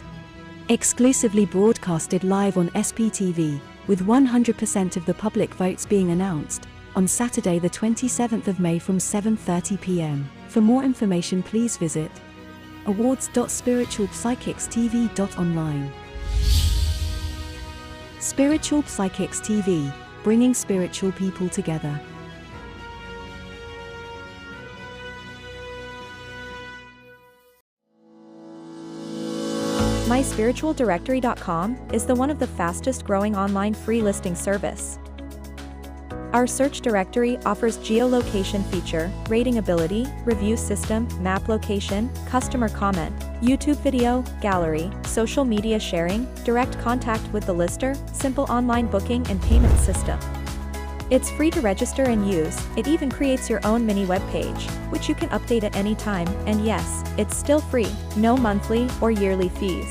Exclusively broadcasted live on SPTV, with 100% of the public votes being announced on Saturday the 27th of May from 7:30 p.m. For more information, please visit awards.spiritualpsychicstv.online. Spiritual Psychics TV, bringing spiritual people together. MySpiritualDirectory.com is one of the fastest growing online free listing service. Our search directory offers geolocation feature, rating ability, review system, map location, customer comment, YouTube video, gallery, social media sharing, direct contact with the lister, simple online booking and payment system. It's free to register and use. It even creates your own mini web page, which you can update at any time, and yes, it's still free, no monthly or yearly fees.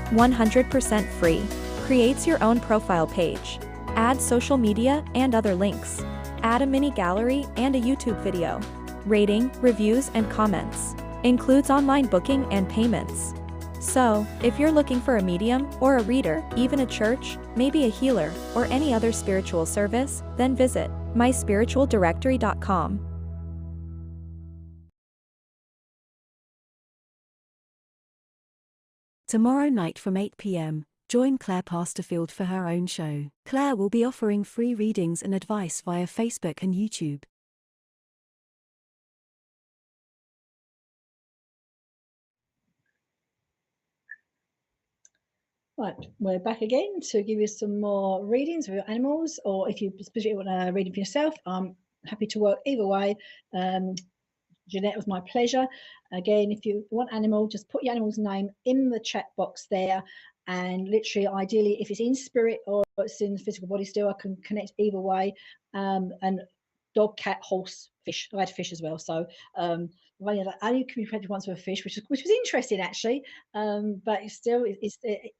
100% free. Creates your own profile page. Add social media and other links. Add a mini gallery and a YouTube video. Rating, reviews, and comments. Includes online booking and payments. So, if you're looking for a medium or a reader, even a church, maybe a healer, or any other spiritual service, then visit myspiritualdirectory.com. Tomorrow night from 8 p.m, join Claire Pasterfield for her own show. Claire will be offering free readings and advice via Facebook and YouTube. Right, we're back again to give you some more readings of your animals, or if you specifically want a reading for yourself, I'm happy to work either way. Jeanette, it was my pleasure. Again, if you want animal, just put your animal's name in the chat box there, and literally, ideally, if it's in spirit or it's in physical body still, I can connect either way. And dog, cat, horse, fish. I had fish as well, so I only communicated once with a fish, which was interesting actually. But it's still,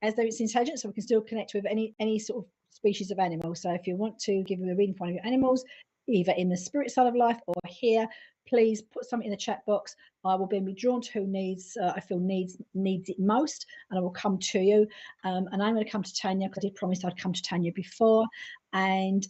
as though it's intelligent, so we can still connect with any sort of species of animal. So if you want to give a reading for one of your animals, either in the spirit side of life or here, please put something in the chat box. I will then be drawn to who needs, I feel needs it most, and I will come to you. And I'm going to come to Tanya because I did promise I'd come to Tanya before. And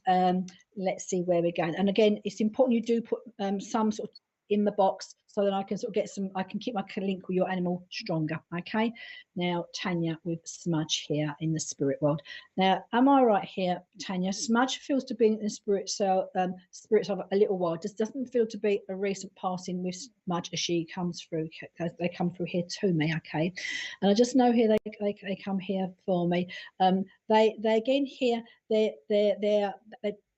let's see where we're going. And again, it's important you do put some sort of in the box so that I can sort of get some, I can keep my link with your animal stronger. Okay. Now, Tanya with Smudge here in the spirit world. Now, am I right here, Tanya? Smudge feels to be in the spirit, so spirits of a little while. Just doesn't feel to be a recent passing with Smudge as she comes through. They come through here to me, okay. And I just know here they come here for me. They again here. They're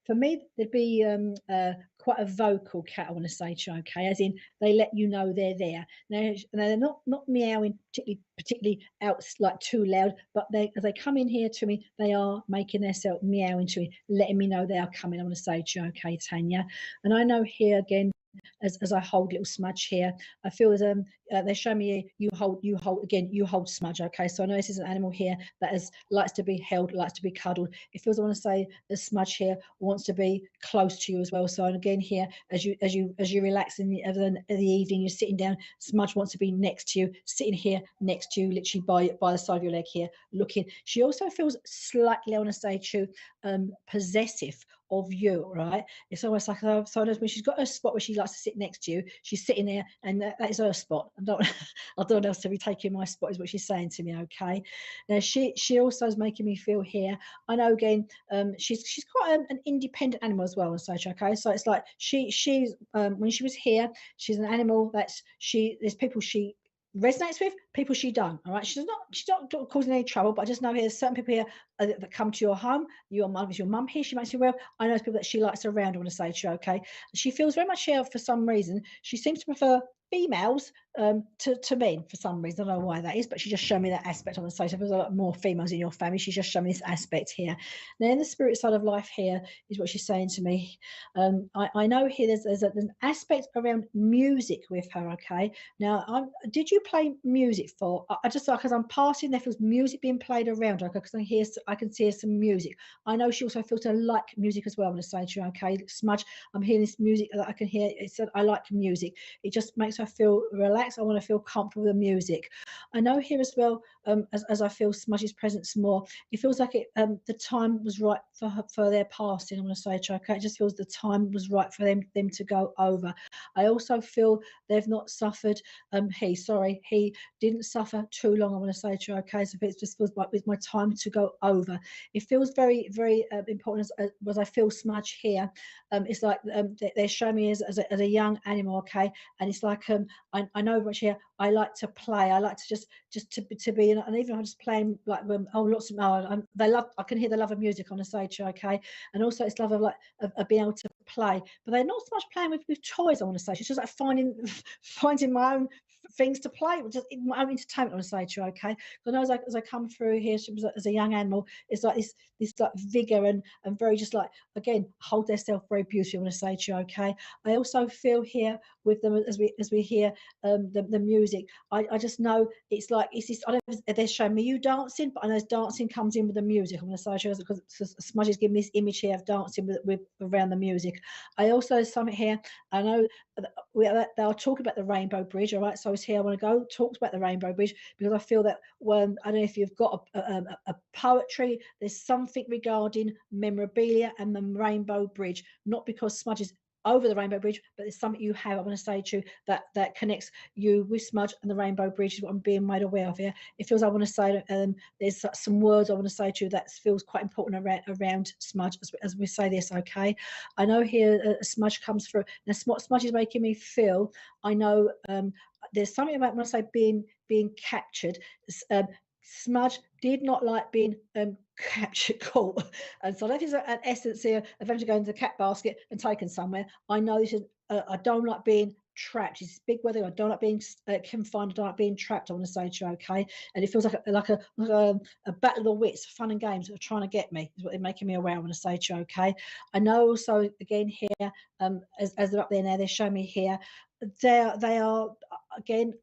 for me, they'd be quite a vocal cat, I want to say, okay, as in they let you know they're there. Now they're not meowing particularly out like too loud, but as they come in here to me, they are making themselves meowing to me, letting me know they are coming. I want to say, okay, Tanya. And I know here again, as I hold little Smudge here, I feel as they show me you hold Smudge. Okay, so I know this is an animal here that likes to be held, likes to be cuddled. It feels, I want to say, the Smudge here wants to be close to you as well. So again here, as you relax in the evening, you're sitting down, Smudge wants to be next to you, sitting here next to you, literally by the side of your leg here, looking. She also feels slightly, I want to say, to possessive of you, right? It's almost like, so when she's got a spot where she likes to sit next to you, she's sitting there, and that is her spot. I don't want else to be taking my spot, is what she's saying to me. Okay. Now she also is making me feel here. I know again, she's quite an independent animal as well, and such. Okay, so it's like she's when she was here, she's an animal there's people she resonates with, people she don't. All right, she's not causing any trouble, but I just know there's certain people here that come to your home. Your mum is your mum here, she makes you well. I know people that she likes around, I want to say to you, okay. She feels very much here for some reason. She seems to prefer females to men for some reason. I don't know why that is, but she just showed me that aspect on the side. So there's a lot more females in your family. She's just showing me this aspect here. Now, in the spirit side of life here is what she's saying to me. I know here there's an aspect around music with her. Okay. Now, did you play music for? I just like, as I'm passing, there feels music being played around her, because I can see some music. I know she also feels to like music as well. I'm going to say to you, okay, Smudge, I'm hearing this music that I can hear. It said I like music. It just makes her feel relaxed. I want to feel comfortable with the music. I know here as well, as I feel Smudge's presence more, it feels like the time was right for their passing. I'm going to say to her, okay, it just feels the time was right for them to go over. I also feel they've not suffered. He didn't suffer too long. I want to say to her, okay, so it just feels like it's my time to go over. It feels very, very important as I feel Smudge here. It's like they're showing me as a young animal, okay, and it's like I know much here. I like to play. I like to just to be, and even if I'm just playing like lots of they love. I can hear the love of music on the stage, okay, and also it's love of being able to play. But they're not so much playing with toys. I want to say it's just like finding my own things to play, just my own entertainment on the stage, okay. So I know as I come through here, as a young animal, it's like this like vigor and very just like, again, hold themselves very beautifully. I want to say to you, okay. I also feel here with them as we hear the music. I just know it's like it's this. I don't know if they're showing me you dancing, but I know as dancing comes in with the music. I'm going to say because Smudge is giving me this image here of dancing with around the music. I also there's something here. I know they'll talk about the Rainbow Bridge. All right, so it's here. I want to go talk about the Rainbow Bridge because I feel that when I don't know if you've got a poetry, there's something regarding memorabilia and the Rainbow Bridge. Not because Smudge is over the Rainbow Bridge, but there's something you have. I'm going to say to you that connects you with Smudge and the Rainbow Bridge is what I'm being made aware of here. It feels I want to say there's some words I want to say to you that feels quite important around Smudge as we say this. Okay, I know here Smudge comes through. Now, what Smudge is making me feel, I know there's something about when I say being captured. Smudge did not like being captured, caught, and so that is an essence here of having to go into the cat basket and taken somewhere. I know this is. I don't like being trapped. It's a big word. I don't like being confined. I don't like being trapped. I want to say to you, okay. And it feels like a battle of the wits, fun and games that are trying to get me. Is what they're making me aware. I want to say to you, okay. I know also again here, as they're up there now, they're showing me here. They are again.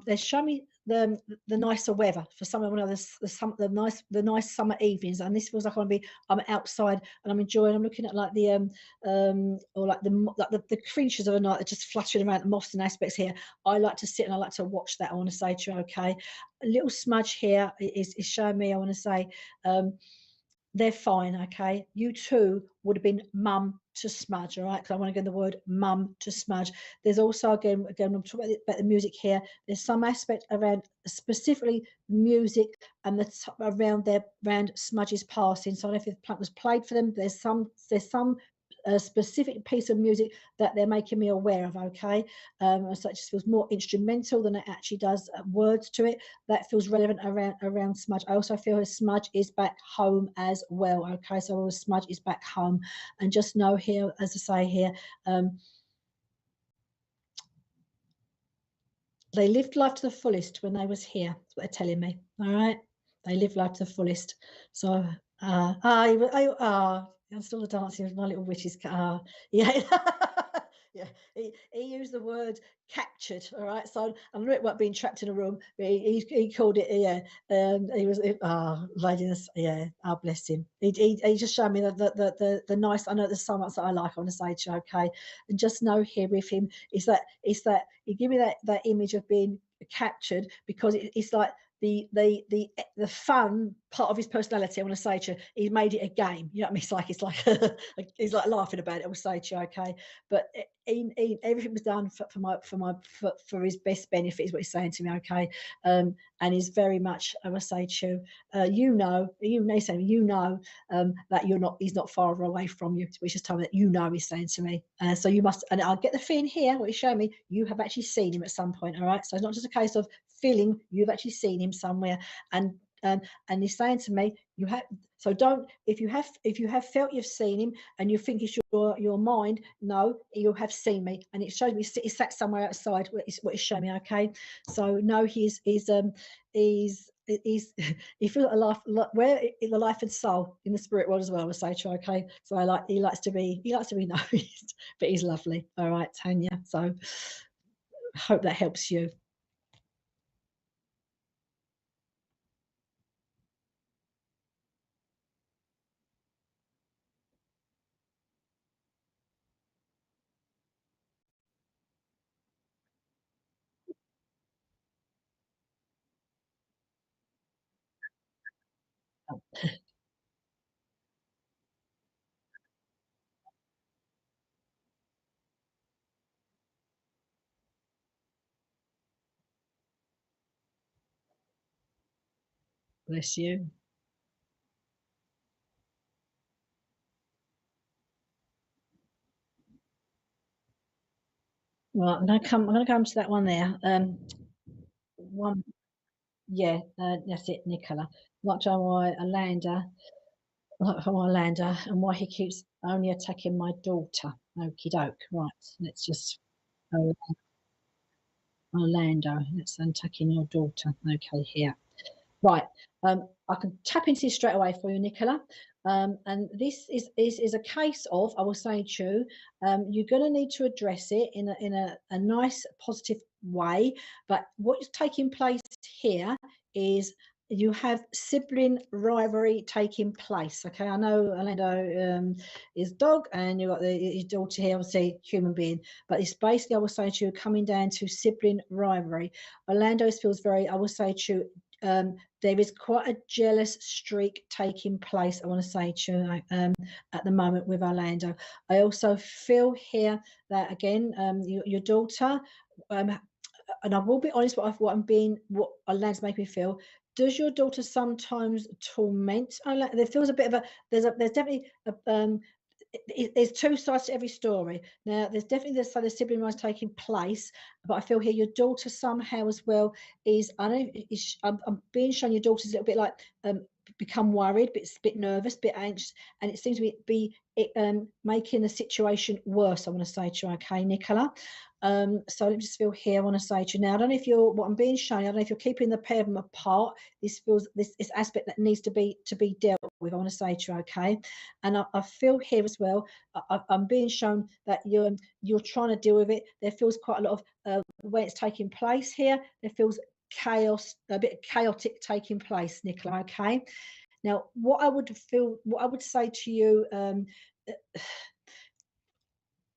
They're showing me the nicer weather for some of the nice summer evenings, and this feels like I'm outside and I'm enjoying. I'm looking at like the or like the creatures of the night that are just fluttering around, the moths and aspects here. I like to sit and I like to watch that. I want to say to you, okay, a little Smudge here is showing me. I want to say they're fine, okay. You too would have been mum to Smudge, all right? Because I want to get the word mum to Smudge. There's also again I'm talking about the music here. There's some aspect around specifically music and around Smudge's passing. So I don't know if the was played for them. There's some a specific piece of music that they're making me aware of, okay. So it just feels more instrumental than it actually does words to it. That feels relevant around Smudge. I also feel his Smudge is back home as well, okay. So Smudge is back home, and just know here, as I say here, they lived life to the fullest when they was here. That's what they're telling me. All right, they lived life to the fullest. So I'm still dancing with my little witch's car. Yeah. Yeah, he used the word captured. All right, so I'm not about being trapped in a room, but he called it. Yeah, he was. Ladies, yeah. Oh, bless him. He just showed me the nice. I know there's so much that I like. I want to say to you, okay, and just know here with him is that he give me that image of being captured because it's like the fun part of his personality. I want to say to you, he's made it a game. You know what I mean? It's like he's like laughing about it. I will say to you, okay. But everything was done for his best benefit, is what he's saying to me, okay. And he's very much, I will say to you, that he's not far away from you, which is time that he's saying to me. So you must, and I'll get the feeling here, what he's showing me, you have actually seen him at some point, all right. So it's not just a case of feeling, you've actually seen him somewhere, and he's saying to me, you have. So don't, if you have felt you've seen him and you think it's your mind, no, you have seen me, and it shows me he's sat somewhere outside. What he's showing me, okay. So no, he feels where in the life and soul in the spirit world as well. I would say to you, okay. So he likes to be noticed, but he's lovely. All right, Tanya. So hope that helps you. Bless you. Right, I'm going to come to that one there. One, yeah, that's it, Nicola. Not to why Orlando, and why he keeps only attacking my daughter. Okie doke. Right, let's just Orlando. Let's attacking your daughter. Okay, here. Right. I can tap into this straight away for you, Nicola. And this is a case of, I will say to you, you're going to need to address it in a nice, positive way. But what is taking place here is you have sibling rivalry taking place. Okay, I know Orlando is dog, and you've got his daughter here, obviously human being. But it's basically, I will say to you, coming down to sibling rivalry. Orlando feels very, I will say to you, there is quite a jealous streak taking place, I want to say to you, at the moment with Orlando. I also feel here that, again, your daughter, and I will be honest, what Orlando's making me feel. Does your daughter sometimes torment Orlando? There feels a bit of a, there's definitely there's two sides to every story. Now, there's definitely the sibling rivalry taking place, but I feel here your daughter somehow as well is, I know, I'm being shown your daughter's a little bit like become worried, bit nervous, bit anxious, and it seems to be making the situation worse, I want to say to you, okay, Nicola? So let me just feel here, I want to say to you now, I don't know if you're, what I'm being shown, I don't know if you're keeping the pair of them apart. This feels, this aspect that needs to be dealt with, I want to say to you, okay? And I feel here as well, I'm being shown that you're trying to deal with it. There feels quite a lot of the way it's taking place here. There feels chaos, a bit chaotic taking place, Nicola, okay? Now, what I would say to you,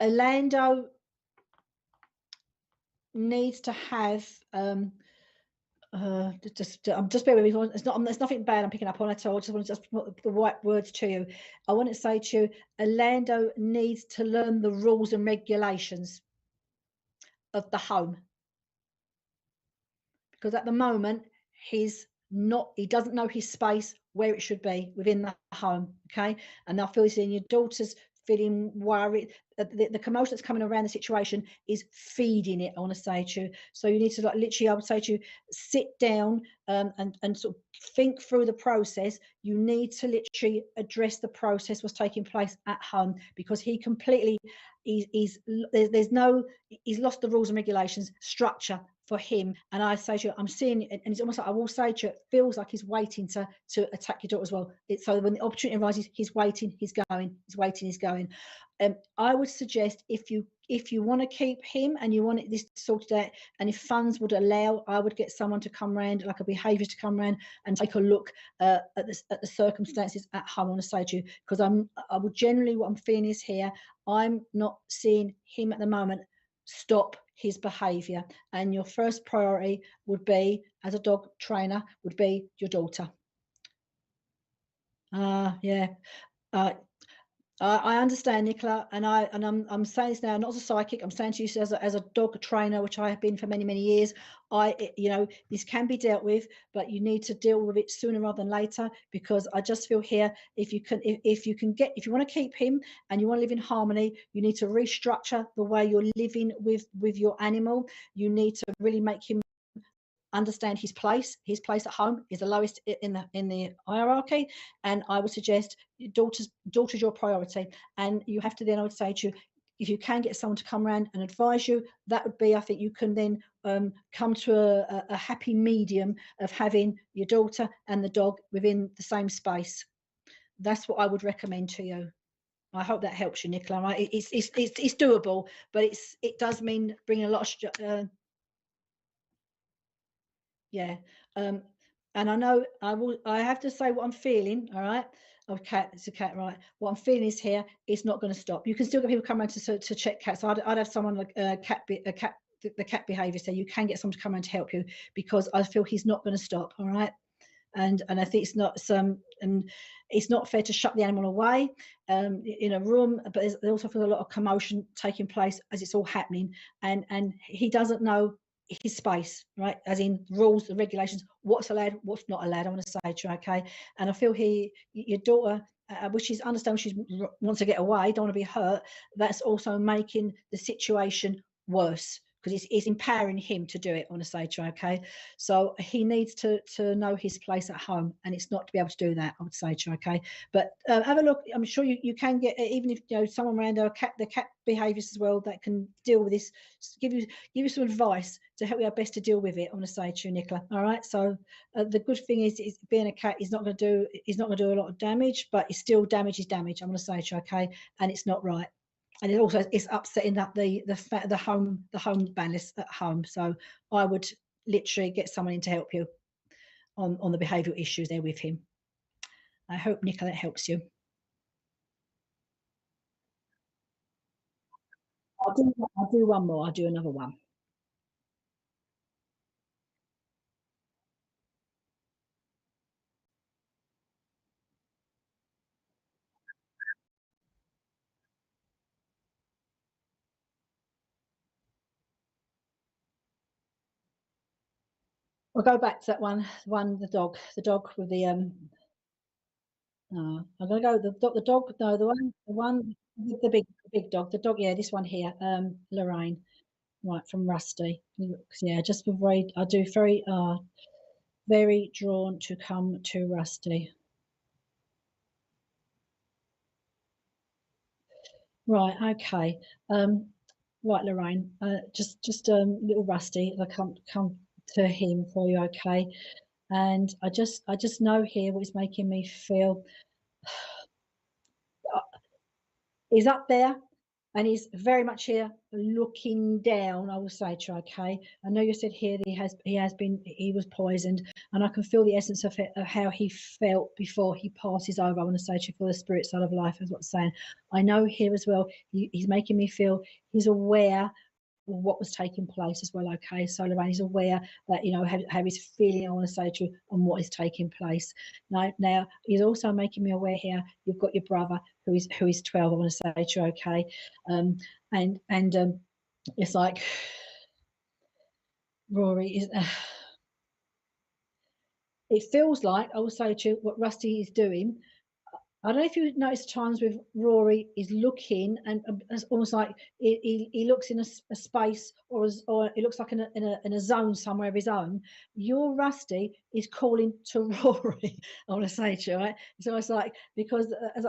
Orlando needs to have just bear with me. It's nothing bad I'm picking up on at all. I just want to put the right words to you. I want to say to you, Orlando needs to learn the rules and regulations of the home, because at the moment he doesn't know his space, where it should be within the home. Okay, and I feel in your daughter's feeling worried. The commotion that's coming around the situation is feeding it, I want to say to you. So you need to, like, literally, I would say to you, sit down and sort of think through the process. You need to literally address the process what's taking place at home, because he completely he's lost the rules and regulations structure for him. And I say to you, I'm seeing it, and it's almost like, I will say to you, it feels like he's waiting to attack your daughter as well. So when the opportunity arises, he's waiting, he's going, he's waiting, he's going. I would suggest, if you want to keep him and you want this sorted out, and if funds would allow, I would get someone to come round, like a behaviour to come round and take a look at the circumstances at home, I want to say to you, because I would generally, what I'm feeling is here, I'm not seeing him at the moment stop his behaviour, and your first priority would be, as a dog trainer, would be your daughter. Yeah. I understand, Nicola, and I'm saying this now, not as a psychic. I'm saying to you as a dog trainer, which I have been for many years. This can be dealt with, but you need to deal with it sooner rather than later, because I just feel here, if you want to keep him and you want to live in harmony, you need to restructure the way you're living with your animal. You need to really make him understand his place at home is the lowest in the hierarchy, and I would suggest daughter's your priority. And you have to then, I would say to you, if you can get someone to come around and advise you, that would be, I think you can then come to a happy medium of having your daughter and the dog within the same space. That's what I would recommend to you. I hope that helps you, Nicola. Right? It's doable, but it does mean bringing a lot of yeah. And I know I have to say what I'm feeling. All right. Okay, it's a cat, right? What I'm feeling is here, it's not going to stop. You can still get people come around to check cats. I'd have someone like the cat behaviour, so you can get someone to come around to help you, because I feel he's not going to stop. All right. And I think it's not and it's not fair to shut the animal away in a room, but there's also a lot of commotion taking place as it's all happening, and he doesn't know his space, right? As in rules and regulations, what's allowed, what's not allowed, I want to say to you, okay? And I feel your daughter, which is understand she wants to get away, don't want to be hurt, that's also making the situation worse, because it's empowering him to do it, I want to say to you, okay? So he needs to know his place at home, and it's not to be able to do that, I would say to you, okay? But have a look. I'm sure you can get, even if someone around the cat behaviours as well that can deal with this, give you some advice to help you how best to deal with it, I want to say to you, Nicola. All right. So the good thing is being a cat is not going to do a lot of damage, but it's still damage is damage, I'm going to say to you, okay? And it's not right. And it also is upsetting that the home balance at home. So I would literally get someone in to help you on the behavioural issues there with him. I hope, Nicola, that helps you. I'll do one more. I'll do another one. We'll go back to that one, the dog with the I'm gonna go the dog. No, the one with the big dog. The dog. Yeah, this one here. Lorraine. Right, from Rusty. Yeah, just for I do very drawn to come to Rusty. Right. Okay. Right, Lorraine. Just little Rusty. I come to him for you. Okay. And I just know here what is making me feel. He's up there, and he's very much here looking down. I will say to you, okay. I know you said here that he was poisoned, and I can feel the essence of how he felt before he passes over. I want to say to you, for the spirit side of life is what I'm saying. I know here as well. He's making me feel he's aware what was taking place as well. Okay, so Lorraine is aware that how he's feeling, I want to say to you, and what is taking place. Now he's also making me aware here you've got your brother who is 12, I want to say to you, okay. And it's like Rory is it feels like, I will say to you, what Rusty is doing. I don't know if you notice times with Rory is looking, and it's almost like he looks in a space, or it looks like in a zone somewhere of his own. Your Rusty is calling to Rory. I want to say to you, right? So it's like, because it's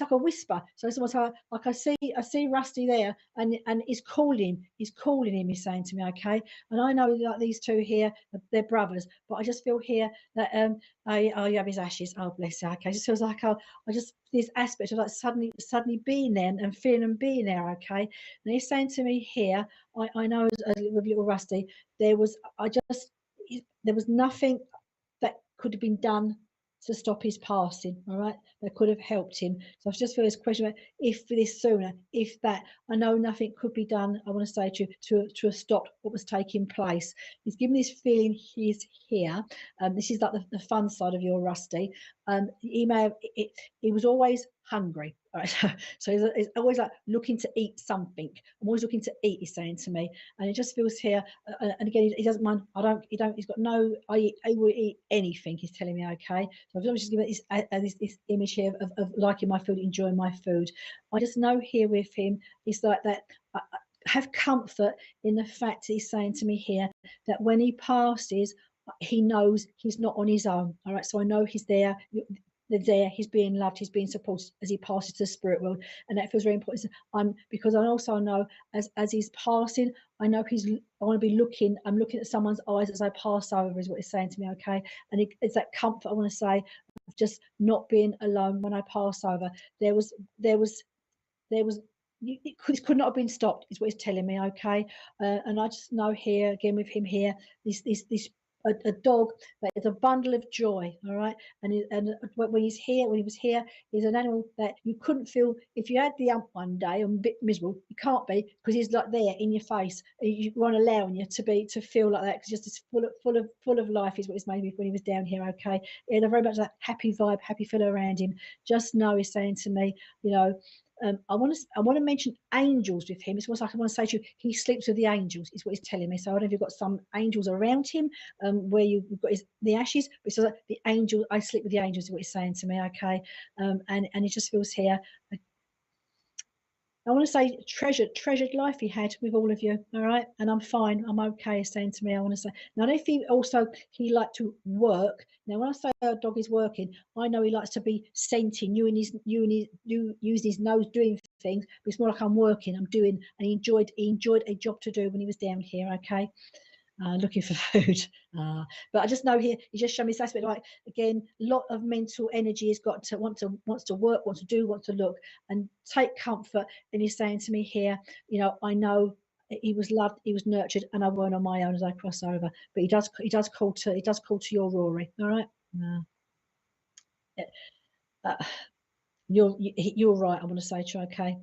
like a whisper. So it's almost like I see Rusty there, and he's calling him. He's saying to me, okay. And I know that these two here, they're brothers, but I just feel here that oh, you have his ashes. Oh, bless you. Okay, it just feels like I just this aspect of like suddenly being there and feeling and being there. Okay, and he's saying to me here, I know with little Rusty, there was nothing that could have been done to stop his passing. All right, that could have helped him. So I just feel this question about if this sooner, if that. I know nothing could be done, I want to say to you, to have stopped what was taking place. He's given this feeling he's here. This is like the fun side of your Rusty. He was always hungry. Right. So he's always like looking to eat something. I'm always looking to eat, he's saying to me. And it just feels here, and again, he doesn't mind. He's got no, I will eat anything, he's telling me, okay. So I've just given this image here of liking my food, enjoying my food. I just know here with him, it's like that. I have comfort in the fact he's saying to me here that when he passes, he knows he's not on his own. All right, so I know he's there. There, he's being loved, he's being supported as he passes to the spirit world, and that feels very important. Because I also know as he's passing, I know I want to be looking. I'm looking at someone's eyes as I pass over, is what he's saying to me. Okay, and it's that comfort, I want to say, of just not being alone when I pass over. There was. It could not have been stopped, is what he's telling me. Okay, and I just know here again with him here, this a dog that is a bundle of joy. All right, and when he was here, he's an animal that you couldn't feel if you had the ump one day. I'm a bit miserable. You can't be, because he's like there in your face. You weren't allowing you to feel like that, because just as full of life is what he's made me when he was down here. Okay, he had a very much that happy vibe, happy feel around him. Just know he's saying to me, I want to mention angels with him. It's almost like I want to say to you, he sleeps with the angels, is what he's telling me. So I don't know if you've got some angels around him, where you've got the ashes, but it's like the angel. I sleep with the angels, is what he's saying to me. Okay, and it just feels here. I want to say treasured life he had with all of you. All right, and I'm fine. I'm okay. He's saying to me, I want to say now. If he liked to work. Now, when I say our dog is working, I know he likes to be scenting you and using his nose doing things. But it's more like I'm working. I'm doing, and he enjoyed a job to do when he was down here. Okay. Looking for food, but I just know he just showed me this aspect, like, again, a lot of mental energy has got to wants to work, wants to do, wants to look and take comfort. And he's saying to me here, you know, I know he was loved, he was nurtured, and I weren't on my own as I cross over. But he does call to your Rory. All right, you're right. I want to say to you, okay,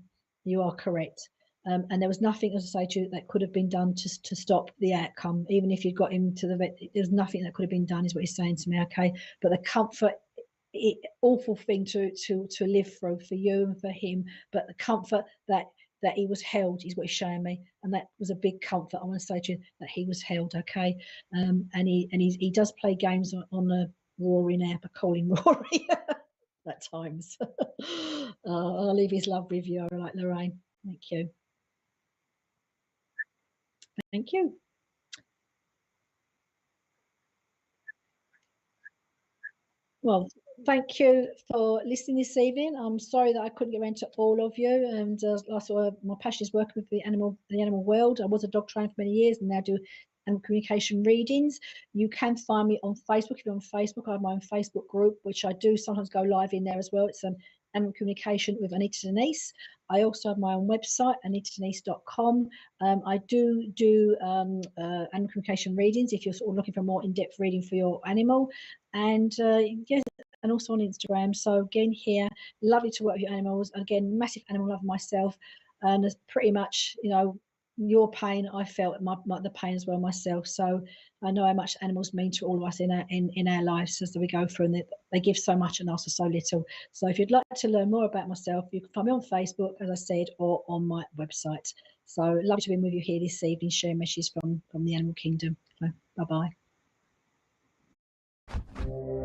you are correct. And there was nothing, as I say to you, that could have been done to stop the outcome. Even if you got him to the vet, there's nothing that could have been done, is what he's saying to me. Okay, but the comfort, awful thing to live through for you and for him, but the comfort that he was held is what he's showing me, and that was a big comfort. I want to say to you that he was held. Okay, and he does play games on the Rory now, but call him Rory at times. I'll leave his love with you. All right, Lorraine. Thank you. Thank you. Well, thank you for listening this evening. I'm sorry that I couldn't get around to all of you. And my passion is working with the animal world. I was a dog trainer for many years and now do animal communication readings. You can find me on Facebook. If you're on Facebook, I have my own Facebook group, which I do sometimes go live in there as well. It's animal communication with Anita Denise. I also have my own website, anitadenise.com. I do animal communication readings if you're sort of looking for more in-depth reading for your animal. And yes, and also on Instagram. So again, here, lovely to work with your animals. Again, massive animal lover myself, and it's pretty much, you know, your pain I felt the pain as well myself. So I know how much animals mean to all of us in our lives as we go through, and they give so much and ask for so little. So if you'd like to learn more about myself, you can find me on Facebook, as I said, or on my website. So lovely to be with you here this evening, sharing messages from the animal kingdom. So, bye bye.